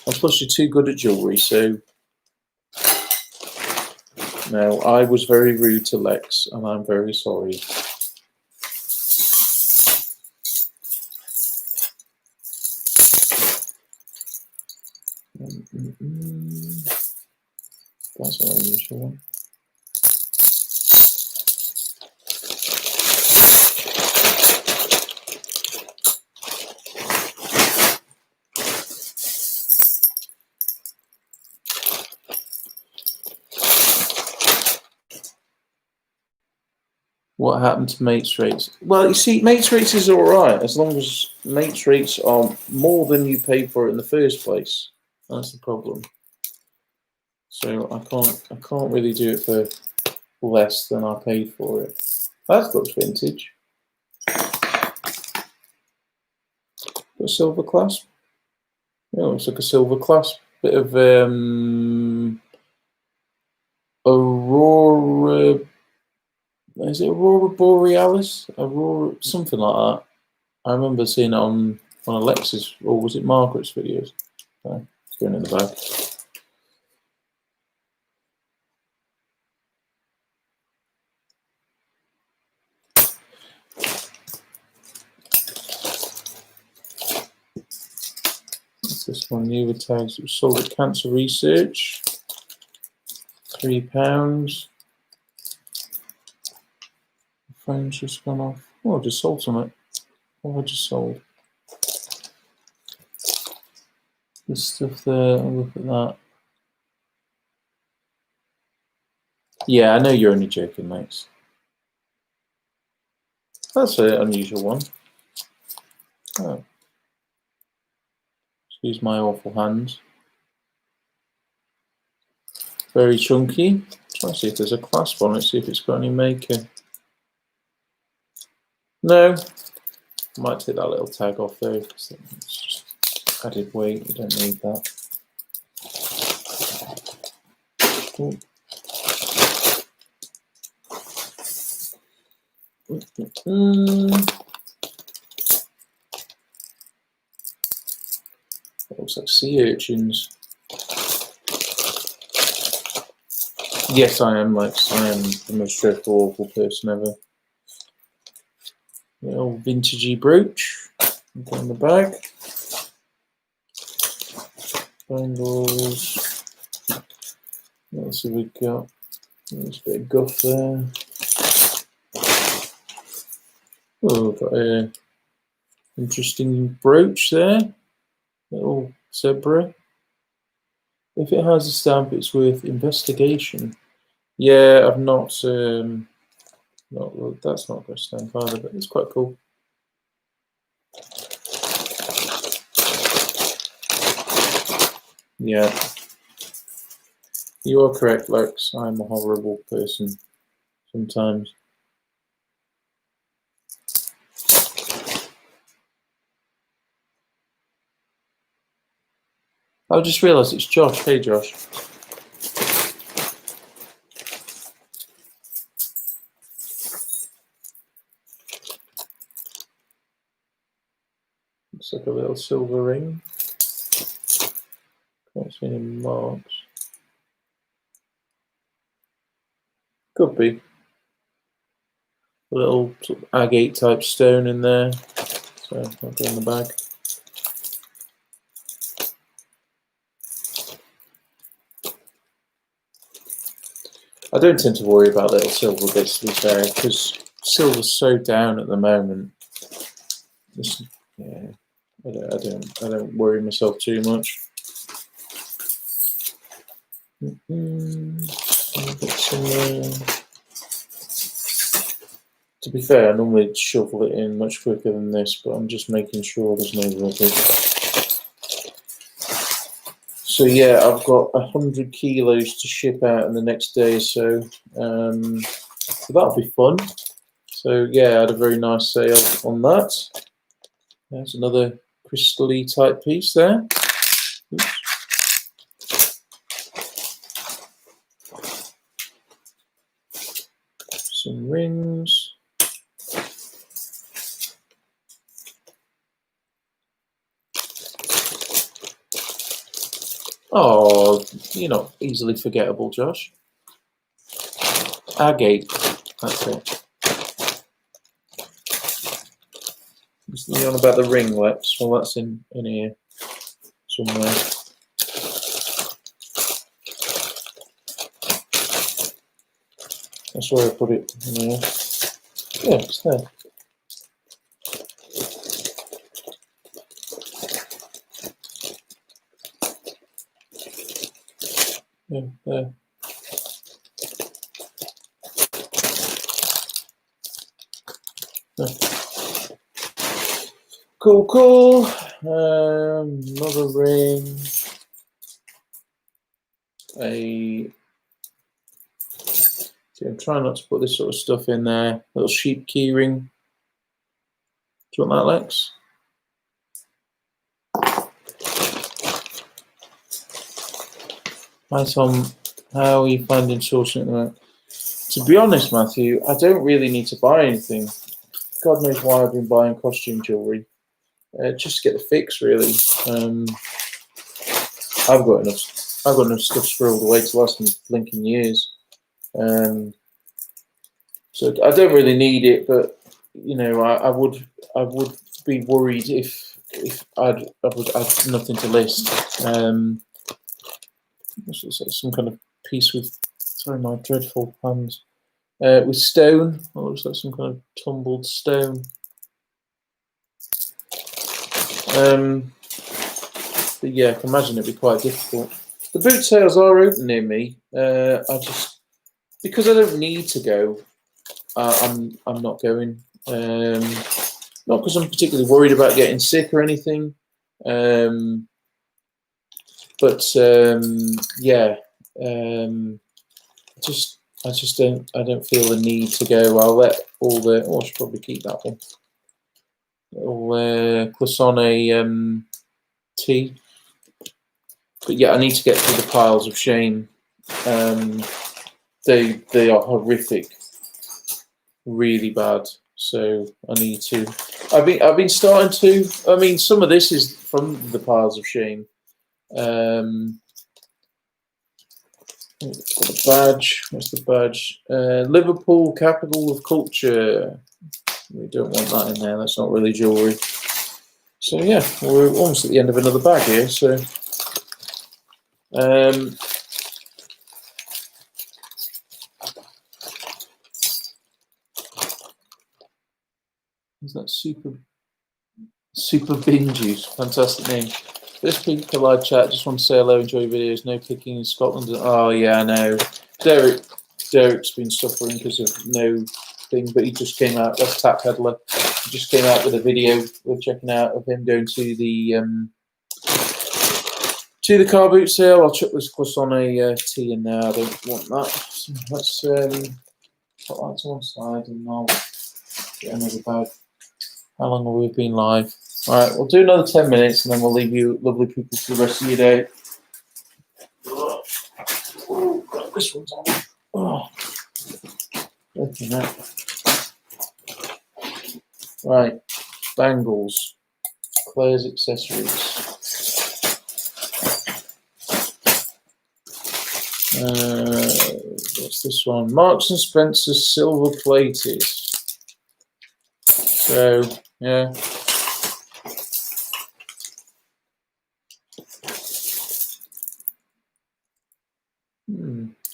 And plus, you're too good at jewellery, so... No, I was very rude to Lex, and I'm very sorry. That's an unusual one. What happened to mates rates? Well, you see, mates rates is all right as long as mates rates are more than you paid for it in the first place. That's the problem. So I can't really do it for less than I paid for it. That looks vintage. A silver clasp. Yeah, looks like a silver clasp. Bit of Aurora. Is it Aurora Borealis? Aurora, something like that. I remember seeing it on Alexis, or was it Margaret's videos? Okay, it's going in the bag. What's this one? New tags. It was sold at Cancer Research. £3. The frame's just gone off. Oh, I just sold something. What have I just sold? This stuff there. Look at that. Yeah, I know you're only joking, mates. That's an unusual one. Oh. Excuse my awful hands. Very chunky. Try to see if there's a clasp on it, see if it's got any maker. No. Might take that little tag off though, because it's just added weight, you don't need that. Ooh. It looks like sea urchins. Yes, I am, Lex. I am the most dreadful, awful person ever. Little vintagey brooch. Go in the bag. Bangles. What else have we got? There's a bit of guff there. Oh, got a interesting brooch there. Little zebra. If it has a stamp, it's worth investigation. Yeah, I've not. That's not got a stamp either, but it's quite cool. Yeah, you are correct, Lex. I'm a horrible person sometimes. I just realised it's Josh. Hey, Josh. Looks like a little silver ring. Can't see any marks. Could be. A little sort of agate type stone in there. So I'll go in the bag. I don't tend to worry about little silver bits, to be fair, because silver's so down at the moment. Yeah, I don't worry myself too much. To be fair, I normally shovel it in much quicker than this, but I'm just making sure there's no rubbish. So yeah, I've got 100 kilos to ship out in the next day or so. So that'll be fun. So yeah, I had a very nice sale on that. There's another crystal-y type piece there. Oops. Some rings. Oh, you're not easily forgettable, Josh. Agate, that's it. You're on about the ringlets. Well, that's in here somewhere. That's where I put it in here. Yeah, it's there. Yeah, there. Cool, cool. Another ring. See, I'm trying not to put this sort of stuff in there. Little sheep key ring. Do you want that, Lex? Hi, Tom. How are you finding sourcing that? To be honest, Matthew, I don't really need to buy anything. God knows why I've been buying costume jewellery. Just to get the fix, really. I've got enough stuff squirreled away to last me blinking years. So I don't really need it, but you know, I would be worried if I would have nothing to list. This looks like some kind of piece with, sorry, my dreadful hands. With stone. It looks like some kind of tumbled stone. But yeah, I can imagine it'd be quite difficult. The boot sales are open near me. Because I don't need to go, I'm not going. Not because I'm particularly worried about getting sick or anything. Yeah, I don't feel the need to go. I'll let all the, I should probably keep that one. Little Clisson tea. But yeah, I need to get through the piles of shame. They are horrific, really bad. So I need to. I've been starting to. I mean, some of this is from the piles of shame. The badge. What's the badge? Liverpool, capital of culture. We don't want that in there. That's not really jewellery. So yeah, we're almost at the end of another bag here. So is that super bin juice? Fantastic name. This Pink Live chat. Just want to say hello. Enjoy your videos. No picking in Scotland. Oh yeah, I know. Derek's been suffering because of no thing, but he just came out. That's Tap Peddler. He just came out with a video we're checking out of him going to the car boot sale. I'll chuck this Clisson tea in there. I don't want that. So let's put that to one side and I'll get another bag. How long have we been live? All right, we'll do another 10 minutes and then we'll leave you lovely people for the rest of your day. This one's on. Oh, looking at that. Right, bangles, Claire's accessories. What's this one? Marks and Spencer silver plated. So yeah.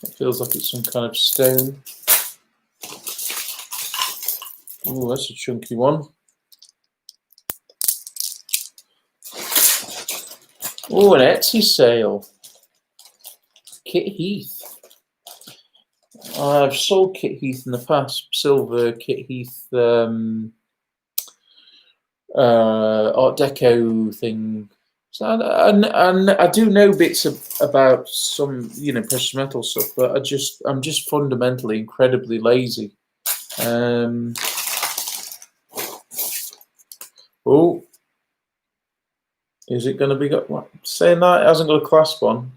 It feels like it's some kind of stone. Oh, that's a chunky one. Oh, an Etsy sale. Kit Heath. I've sold Kit Heath in the past. Silver Kit Heath Art Deco thing. So I do know bits about some, you know, precious metal stuff, but I'm just fundamentally incredibly lazy. Oh, is it going to be got? What, saying that it hasn't got a clasp on.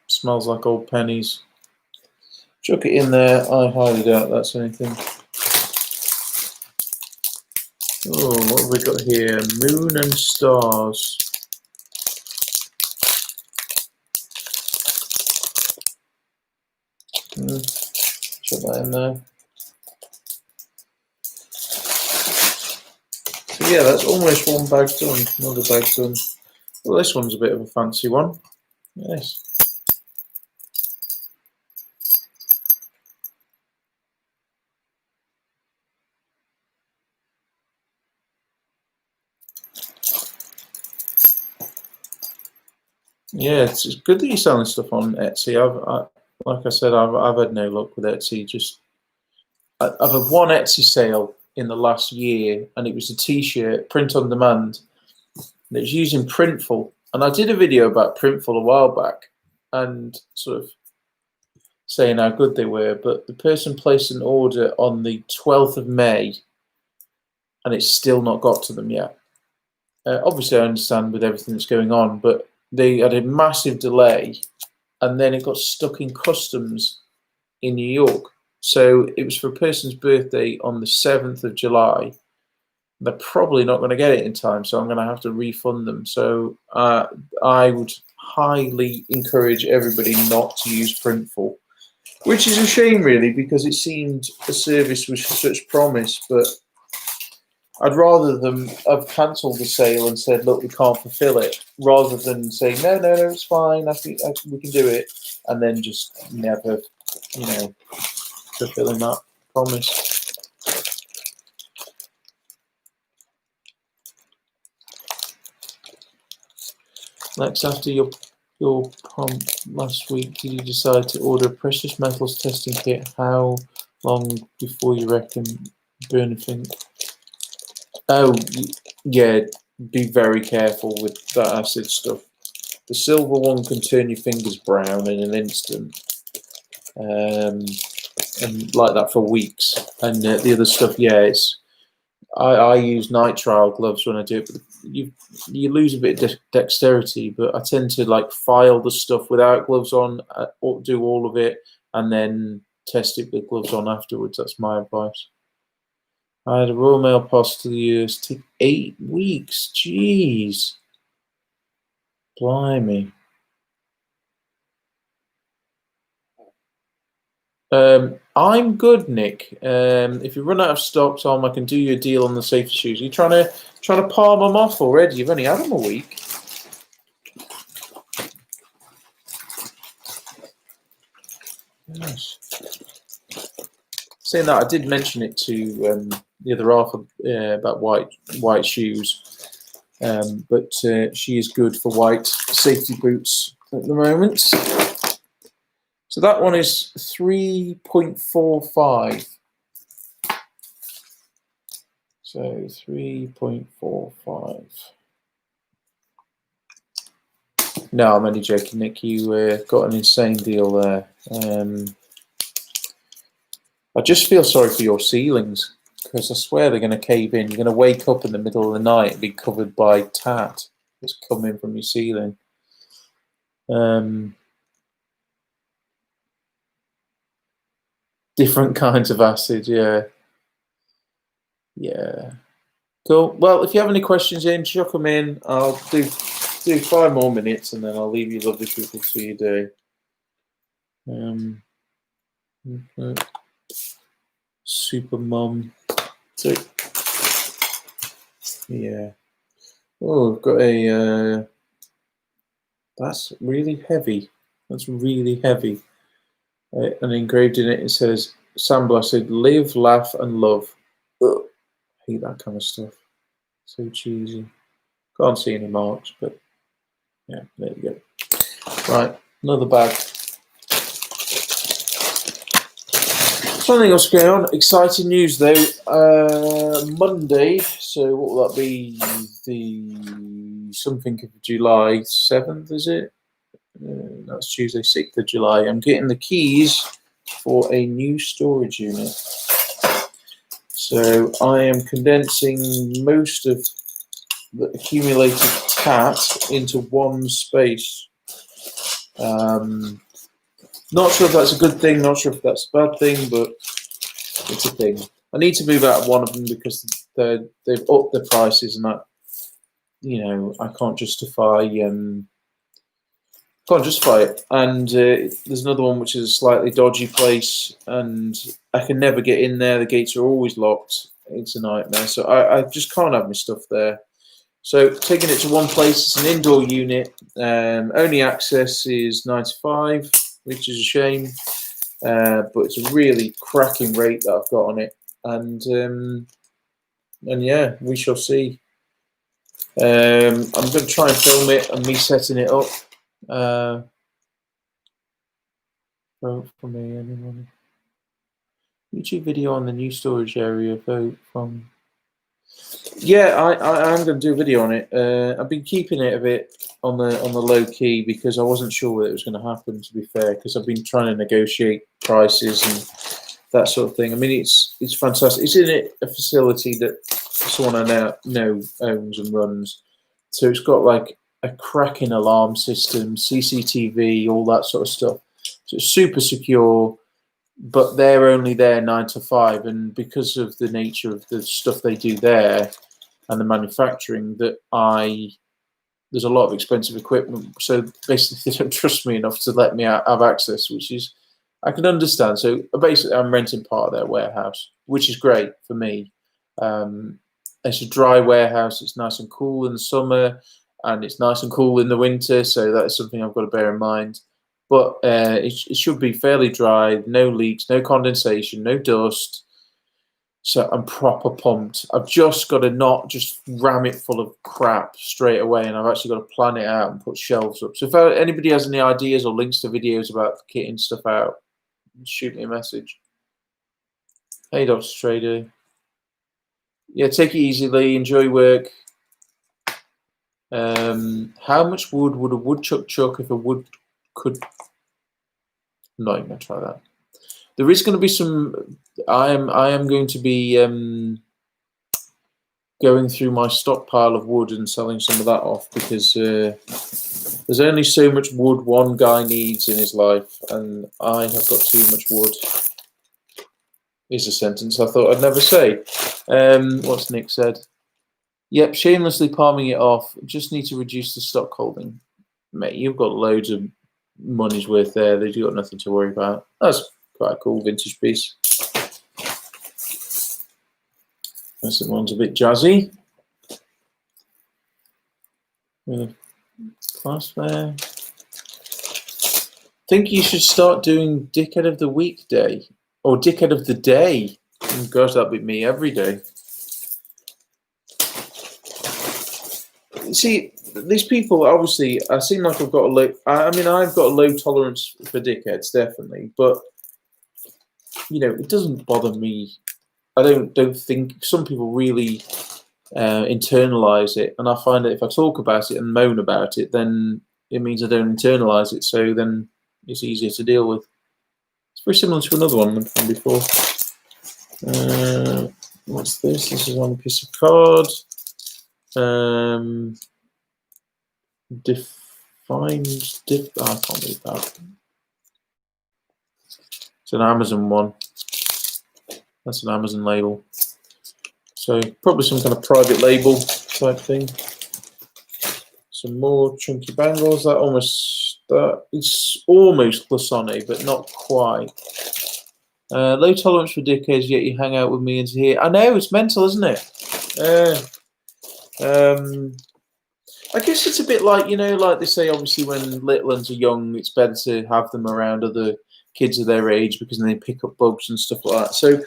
Smells like old pennies. Chuck it in there. I highly doubt that's anything. Oh, what have we got here? Moon and stars. Chuck that in there. So yeah, that's almost one bag done. Another bag done. Well, this one's a bit of a fancy one. Yes. Yeah, it's good that you're selling stuff on Etsy. Like I said, I've had no luck with Etsy. I've had one Etsy sale in the last year, and it was a T-shirt, print on demand. And it was using Printful, and I did a video about Printful a while back, and sort of saying how good they were. But the person placed an order on the 12th of May, and it's still not got to them yet. Obviously, I understand with everything that's going on, but they had a massive delay, and then it got stuck in customs in New York. So it was for a person's birthday on the 7th of July. They're probably not going to get it in time, so I'm going to have to refund them. So I would highly encourage everybody not to use Printful, which is a shame, really, because it seemed a service with such promise, but I'd rather them have cancelled the sale and said, look, we can't fulfill it, rather than saying, no, it's fine, we can do it, and then just never, you know, fulfilling that promise. Next, after your pump last week, did you decide to order a precious metals testing kit? How long before you reckon burn a thing? Oh, yeah, be very careful with that acid stuff. The silver one can turn your fingers brown in an instant, and like that for weeks. And the other stuff, yeah, I use nitrile gloves when I do it, but you lose a bit of dexterity. But I tend to like file the stuff without gloves on, or do all of it, and then test it with gloves on afterwards. That's my advice. I had a Royal Mail parcel to the US. Took 8 weeks. Jeez. Blimey. I'm good, Nick. If you run out of stock, Tom, I can do you a deal on the safety shoes. Are you trying to palm them off already? You've only had them a week. Yes. Saying that, I did mention it to the other half about white shoes, but she is good for white safety boots at the moment. So that one is 3.45. So 3.45. No, I'm only joking, Nick. You got an insane deal there. I just feel sorry for your ceilings, because I swear they're going to cave in. You're going to wake up in the middle of the night and be covered by tat that's coming from your ceiling. Different kinds of acid, yeah. Yeah. Cool. Well, if you have any questions in, chuck them in. I'll do 5 more minutes and then I'll leave you lovely people to your day. Okay. Super mum. So, yeah. Oh, I've got a. That's really heavy. That's really heavy. And engraved in it, it says, "Sandblasted, live, laugh, and love." Ugh, hate that kind of stuff. So cheesy. Can't see any marks, but yeah, there you go. Right, another bag. Something else going on. Exciting news though. Monday. So what will that be? The something of July 7th, is it? That's Tuesday, 6th of July. I'm getting the keys for a new storage unit. So I am condensing most of the accumulated tat into one space. Not sure if that's a good thing, not sure if that's a bad thing, but it's a thing. I need to move out of one of them because they've upped the prices, and that, you know, I can't justify it. And there's another one which is a slightly dodgy place, and I can never get in there. The gates are always locked. It's a nightmare. So I just can't have my stuff there. So taking it to one place, it's an indoor unit. Only access is 95, which is a shame. But it's a really cracking rate that I've got on it. And yeah, we shall see. I'm going to try and film it and me setting it up. Vote for me, anyone. YouTube video on the new storage area. Vote from. Yeah, I am going to do a video on it. I've been keeping it a bit on the low key because I wasn't sure whether it was going to happen. To be fair, because I've been trying to negotiate prices and that sort of thing. I mean, it's fantastic. It's in a facility that someone I now know owns and runs, so it's got like a cracking alarm system, CCTV, all that sort of stuff. So it's super secure. But they're only there 9 to 5, and because of the nature of the stuff they do there and the manufacturing, there's a lot of expensive equipment. So basically, they don't trust me enough to let me have access, which is I can understand. So basically, I'm renting part of their warehouse, which is great for me. It's a dry warehouse. It's nice and cool in the summer, and it's nice and cool in the winter. So that is something I've got to bear in mind. But it should be fairly dry, no leaks, no condensation, no dust. So I'm proper pumped. I've just got to not just ram it full of crap straight away, and I've actually got to plan it out and put shelves up. So if anybody has any ideas or links to videos about kitting stuff out, shoot me a message. Hey, Dr. Trader. Yeah, take it easy, Lee. Enjoy work. How much wood would a woodchuck chuck if a wood could... I'm not even going to try that. There is going to be some... I am going to be going through my stockpile of wood and selling some of that off because there's only so much wood one guy needs in his life, and I have got too much wood. Is a sentence I thought I'd never say. What's Nick said? Yep, shamelessly palming it off. Just need to reduce the stock holding. Mate, you've got loads of money's worth there. You've got nothing to worry about. That's quite a cool vintage piece. This one's a bit jazzy. Class there. Think you should start doing Dickhead of the Week Day. Or Dickhead of the Day. Oh, gosh, that'd be me every day. See, these people, obviously, I seem like I've got a low... I mean, I've got a low tolerance for dickheads, definitely. But, you know, it doesn't bother me. I don't think... Some people really internalize it. And I find that if I talk about it and moan about it, then it means I don't internalize it. So then it's easier to deal with. It's very similar to another one from before. What's this? This is on a piece of card. find I can't read that. It's an Amazon one. That's an Amazon label. So probably some kind of private label type thing. Some more chunky bangles. That it's almost Clasone, but not quite. Low tolerance for dickheads, yet you hang out with me into here. I know, it's mental, isn't it? I guess it's a bit like, you know, like they say, obviously, when little ones are young, it's better to have them around other kids of their age because then they pick up bugs and stuff like that. So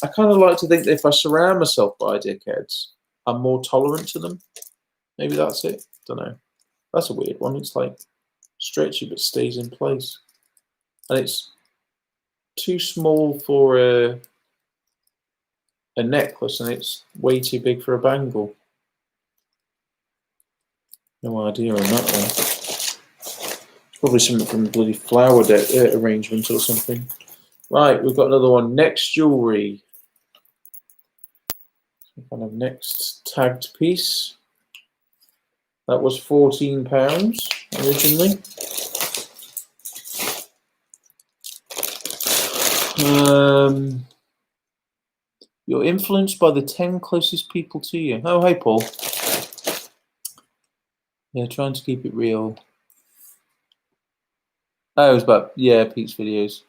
I kind of like to think that if I surround myself by dickheads, I'm more tolerant to them. Maybe that's it. Don't know. That's a weird one. It's like stretchy but stays in place. And it's too small for a necklace, and it's way too big for a bangle. No idea on that one. It's probably something from the bloody flower arrangement or something. Right, we've got another one. Next jewellery. Kind of next tagged piece. That was £14 originally. You're influenced by the 10 closest people to you. Oh, hey, Paul. Yeah, trying to keep it real. Oh, it was about, yeah, Pete's videos.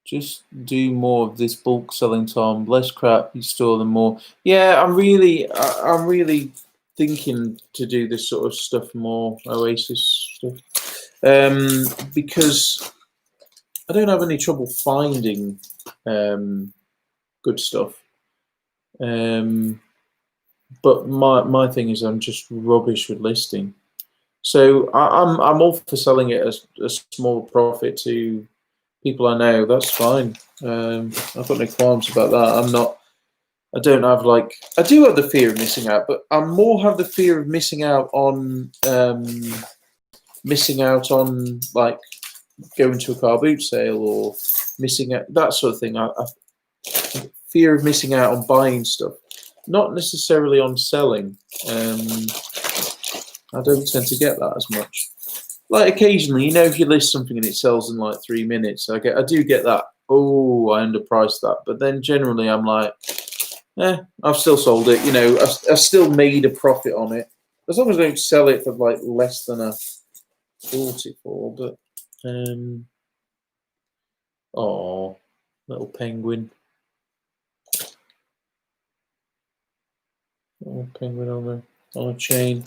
Just do more of this bulk selling, Tom. Less crap, you store them more. Yeah, I'm really thinking to do this sort of stuff more, Oasis stuff, because I don't have any trouble finding good stuff. But my thing is I'm just rubbish with listing. So I'm all for selling it as a small profit to people I know. That's fine. I've got no qualms about that. I don't have I do have the fear of missing out, but I more have the fear of missing out on like going to a car boot sale or missing out, that sort of thing. I fear of missing out on buying stuff, not necessarily on selling. I don't tend to get that as much. Like occasionally, you know, if you list something and it sells in like 3 minutes, I do get that. Oh, I underpriced that. But then generally, I'm like, I've still sold it. You know, I've still made a profit on it, as long as I don't sell it for like less than I bought it for. But oh, little penguin. Little penguin on a chain.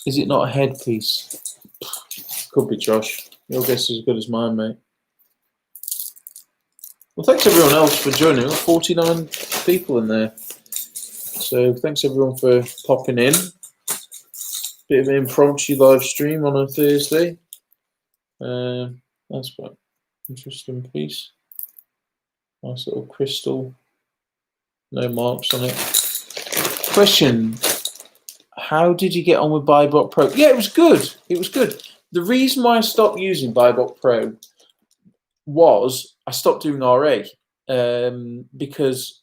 Is it not a headpiece? Could be, Josh. Your guess is as good as mine, mate. Well, thanks everyone else for joining. 49 people in there. So thanks everyone for popping in. Bit of an impromptu live stream on a Thursday. That's quite interesting piece. Nice little crystal. No marks on it. Question. How did you get on with BuyBot Pro? Yeah, it was good. It was good. The reason why I stopped using BuyBot Pro was I stopped doing RA because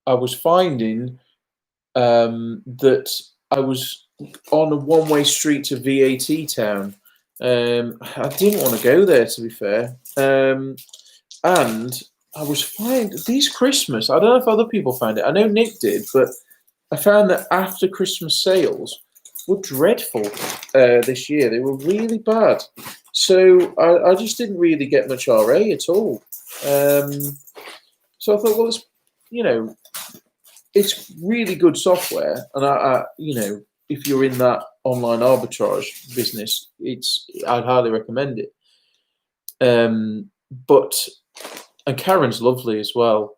I was finding that I was on a one-way street to VAT town. I didn't want to go there, to be fair. And I was finding these Christmas, I don't know if other people found it. I know Nick did, but I found that after Christmas sales were dreadful this year. They were really bad. So I just didn't really get much RA at all. So I thought, well, it's, you know, it's really good software. And I you know, if you're in that online arbitrage business, I'd highly recommend it. And Karen's lovely as well.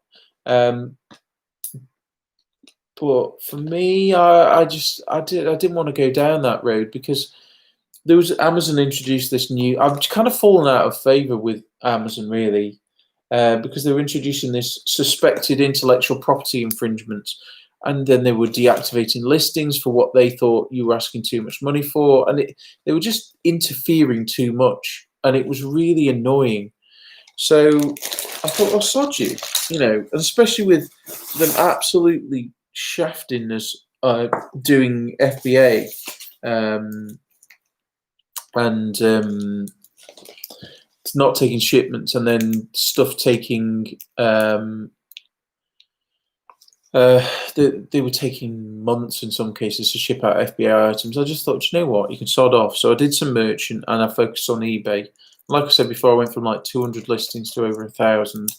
But for me, I didn't want to go down that road because there was Amazon introduced this new. I've kind of fallen out of favor with Amazon really because they were introducing this suspected intellectual property infringements, and then they were deactivating listings for what they thought you were asking too much money for, and they were just interfering too much, and it was really annoying. So I thought, well, sod you, you know, and especially with them absolutely shafting us doing FBA and not taking shipments, and then stuff taking they were taking months in some cases to ship out FBA items. I just thought, you know what, you can sod off. So I did some merchant and I focused on eBay. Like I said before, I went from like 200 listings to over 1,000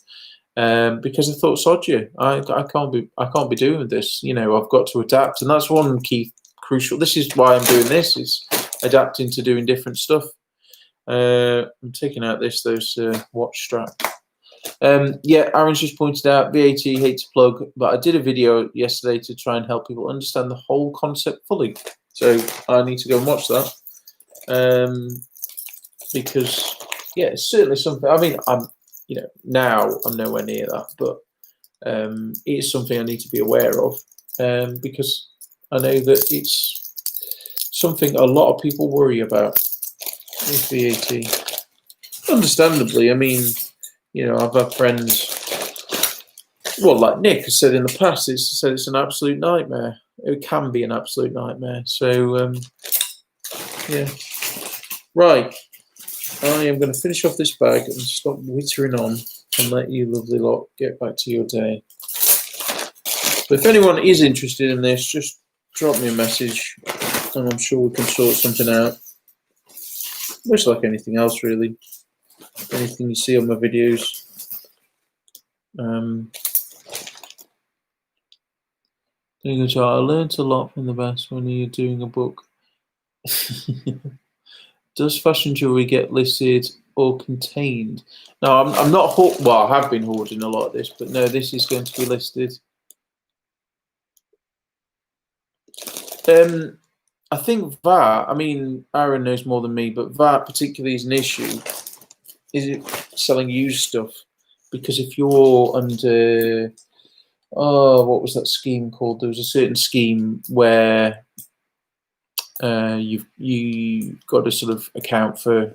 because I thought, sod you, I can't be doing this. You know, I've got to adapt, and that's one key crucial. This is why I'm doing this, is adapting to doing different stuff. I'm taking out those watch strap. Yeah, Aaron's just pointed out VAT, hate to plug, but I did a video yesterday to try and help people understand the whole concept fully. So I need to go and watch that because yeah, it's certainly something. I mean, now I'm nowhere near that, but it is something I need to be aware of because I know that it's something a lot of people worry about with VAT. Understandably, I mean, you know, I've had friends, well, like Nick has said in the past, it's an absolute nightmare. It can be an absolute nightmare. So, yeah. Right. I am going to finish off this bag and stop wittering on and let you lovely lot get back to your day. But if anyone is interested in this, just drop me a message and I'm sure we can sort something out. Much like anything else, really. Anything you see on my videos. I learned a lot from the best when you're doing a book. Does fashion jewellery get listed or contained? No, I'm not. Well, I have been hoarding a lot of this, but no, this is going to be listed. I think that, I mean, Aaron knows more than me, but that particularly is an issue. Is it selling used stuff? Because if you're under, what was that scheme called? There was a certain scheme where you've got to sort of account for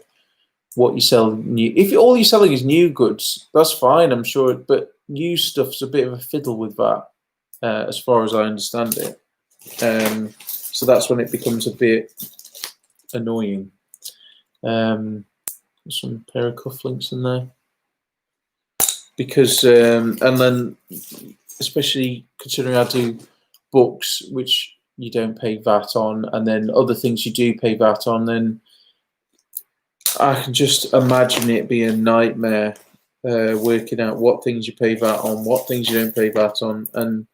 what you sell new. If all you're selling is new goods, that's fine, I'm sure. But used stuff's a bit of a fiddle with that, as far as I understand it. So that's when it becomes a bit annoying. Some pair of cufflinks in there because, and then especially considering I do books which you don't pay VAT on, and then other things you do pay VAT on, then I can just imagine it be a nightmare working out what things you pay VAT on, what things you don't pay VAT on, and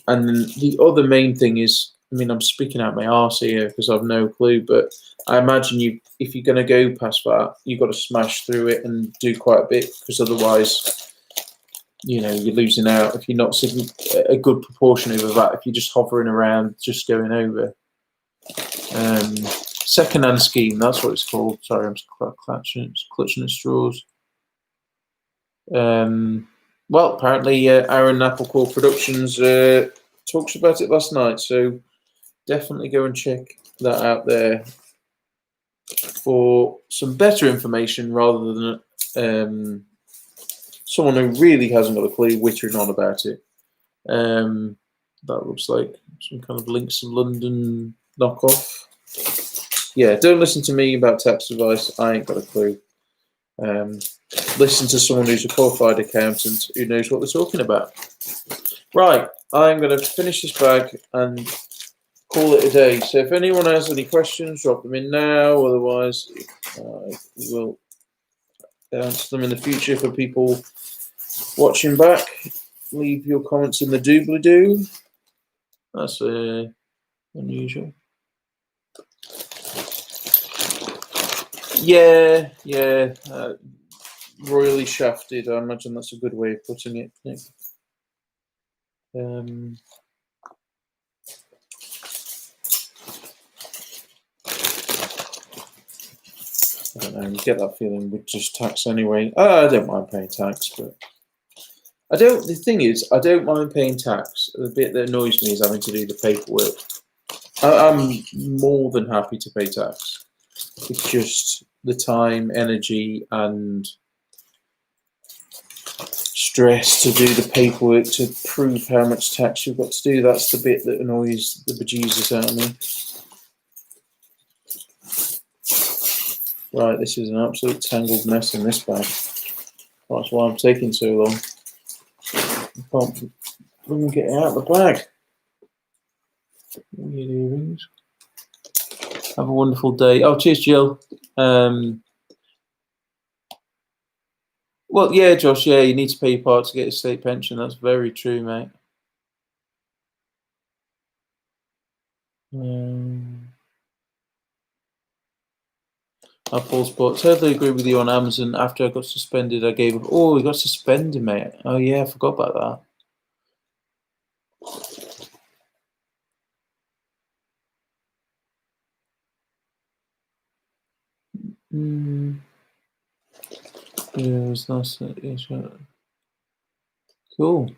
then the other main thing is, I mean, I'm speaking out my arse here because I've no clue, but I imagine if you're going to go past that, you've got to smash through it and do quite a bit, because otherwise, you know, you're losing out if you're not sitting a good proportion over that, if you're just hovering around, just going over. Second-hand scheme, that's what it's called. Sorry, I'm clutching at straws. Well, apparently Aaron Applecore Productions talks about it last night, so definitely go and check that out there for some better information rather than someone who really hasn't got a clue wittering on about it. That looks like some kind of Links to London knockoff. Yeah, don't listen to me about tax advice. I ain't got a clue. Listen to someone who's a qualified accountant who knows what they're talking about. Right, I'm going to finish this bag and call it a day. So if anyone has any questions, drop them in now. Otherwise, we'll answer them in the future for people watching back. Leave your comments in the doobly-doo. That's unusual. Yeah. Royally shafted. I imagine that's a good way of putting it. Yeah. I don't know, you get that feeling with just tax anyway. I don't mind paying tax, but the thing is, I don't mind paying tax. The bit that annoys me is having to do the paperwork. I'm more than happy to pay tax. It's just the time, energy, and stress to do the paperwork to prove how much tax you've got to do. That's the bit that annoys the bejesus out of me. Right, this is an absolute tangled mess in this bag. That's why I'm taking so long. I can't even get it out of the bag. Earrings. Have a wonderful day. Oh, cheers, Jill. Well, yeah, Josh, yeah, you need to pay your part to get a state pension. That's very true, mate. Paul Sport. Totally agree with you on Amazon. After I got suspended, I gave up. Oh, we got suspended, mate. Oh, yeah, I forgot about that. Yeah, it's nice. Cool.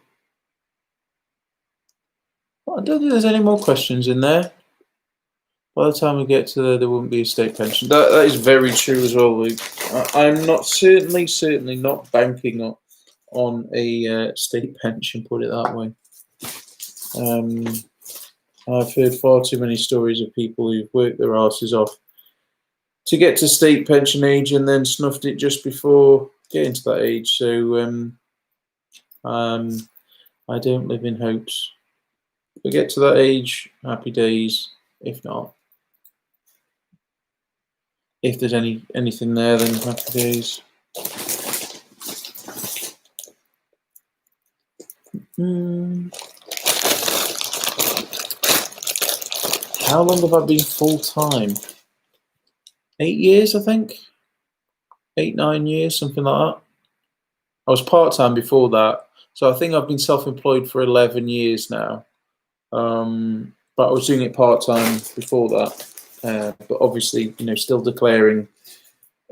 Well, I don't think there's any more questions in there. By the time we get to there wouldn't be a state pension. That is very true as well, Luke. I'm not certainly not banking on a state pension. Put it that way. I've heard far too many stories of people who've worked their asses off to get to state pension age and then snuffed it just before getting to that age. So I don't live in hopes. If we get to that age, happy days. If not, if there's anything there, then happy days. How long have I been full-time? 8 years, I think. 8, 9 years, something like that. I was part-time before that, so I think I've been self-employed for 11 years now. But I was doing it part-time before that. But obviously, still declaring.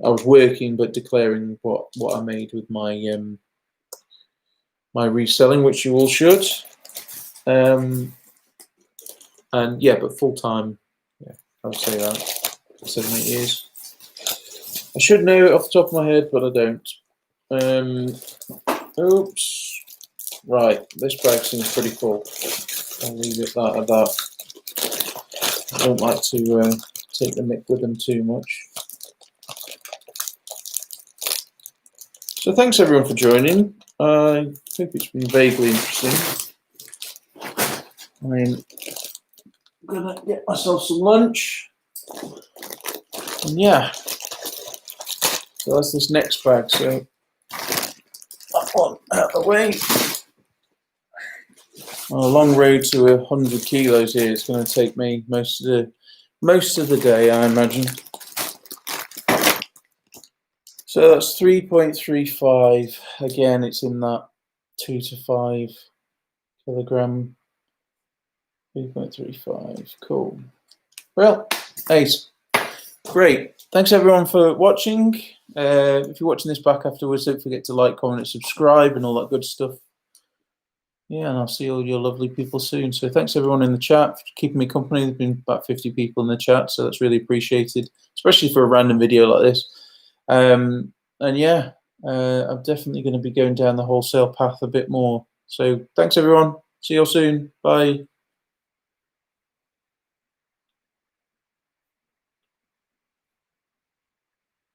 I was working, but declaring what I made with my my reselling, which you all should. And yeah, but full-time, yeah, I would say that 7, 8 years. I should know it off the top of my head, but I don't. Oops. Right, this bag seems pretty full. I'll leave it at that. I don't like to take the mick with them too much. So thanks everyone for joining. I think it's been vaguely interesting. I'm gonna get myself some lunch. And yeah. So that's this next bag. So that one out of the way. On a long road to 100 kilos here. It's going to take me most of the day, I imagine. So that's 3.35. Again, it's in that 2 to 5 kilogram. 3.35. Cool. Well, ace. Great. Thanks everyone for watching. If you're watching this back afterwards, don't forget to like, comment, and subscribe, and all that good stuff. Yeah, and I'll see all your lovely people soon. So thanks everyone in the chat for keeping me company. There's been about 50 people in the chat, so that's really appreciated, especially for a random video like this. And yeah, I'm definitely going to be going down the wholesale path a bit more. So thanks everyone. See you all soon. Bye.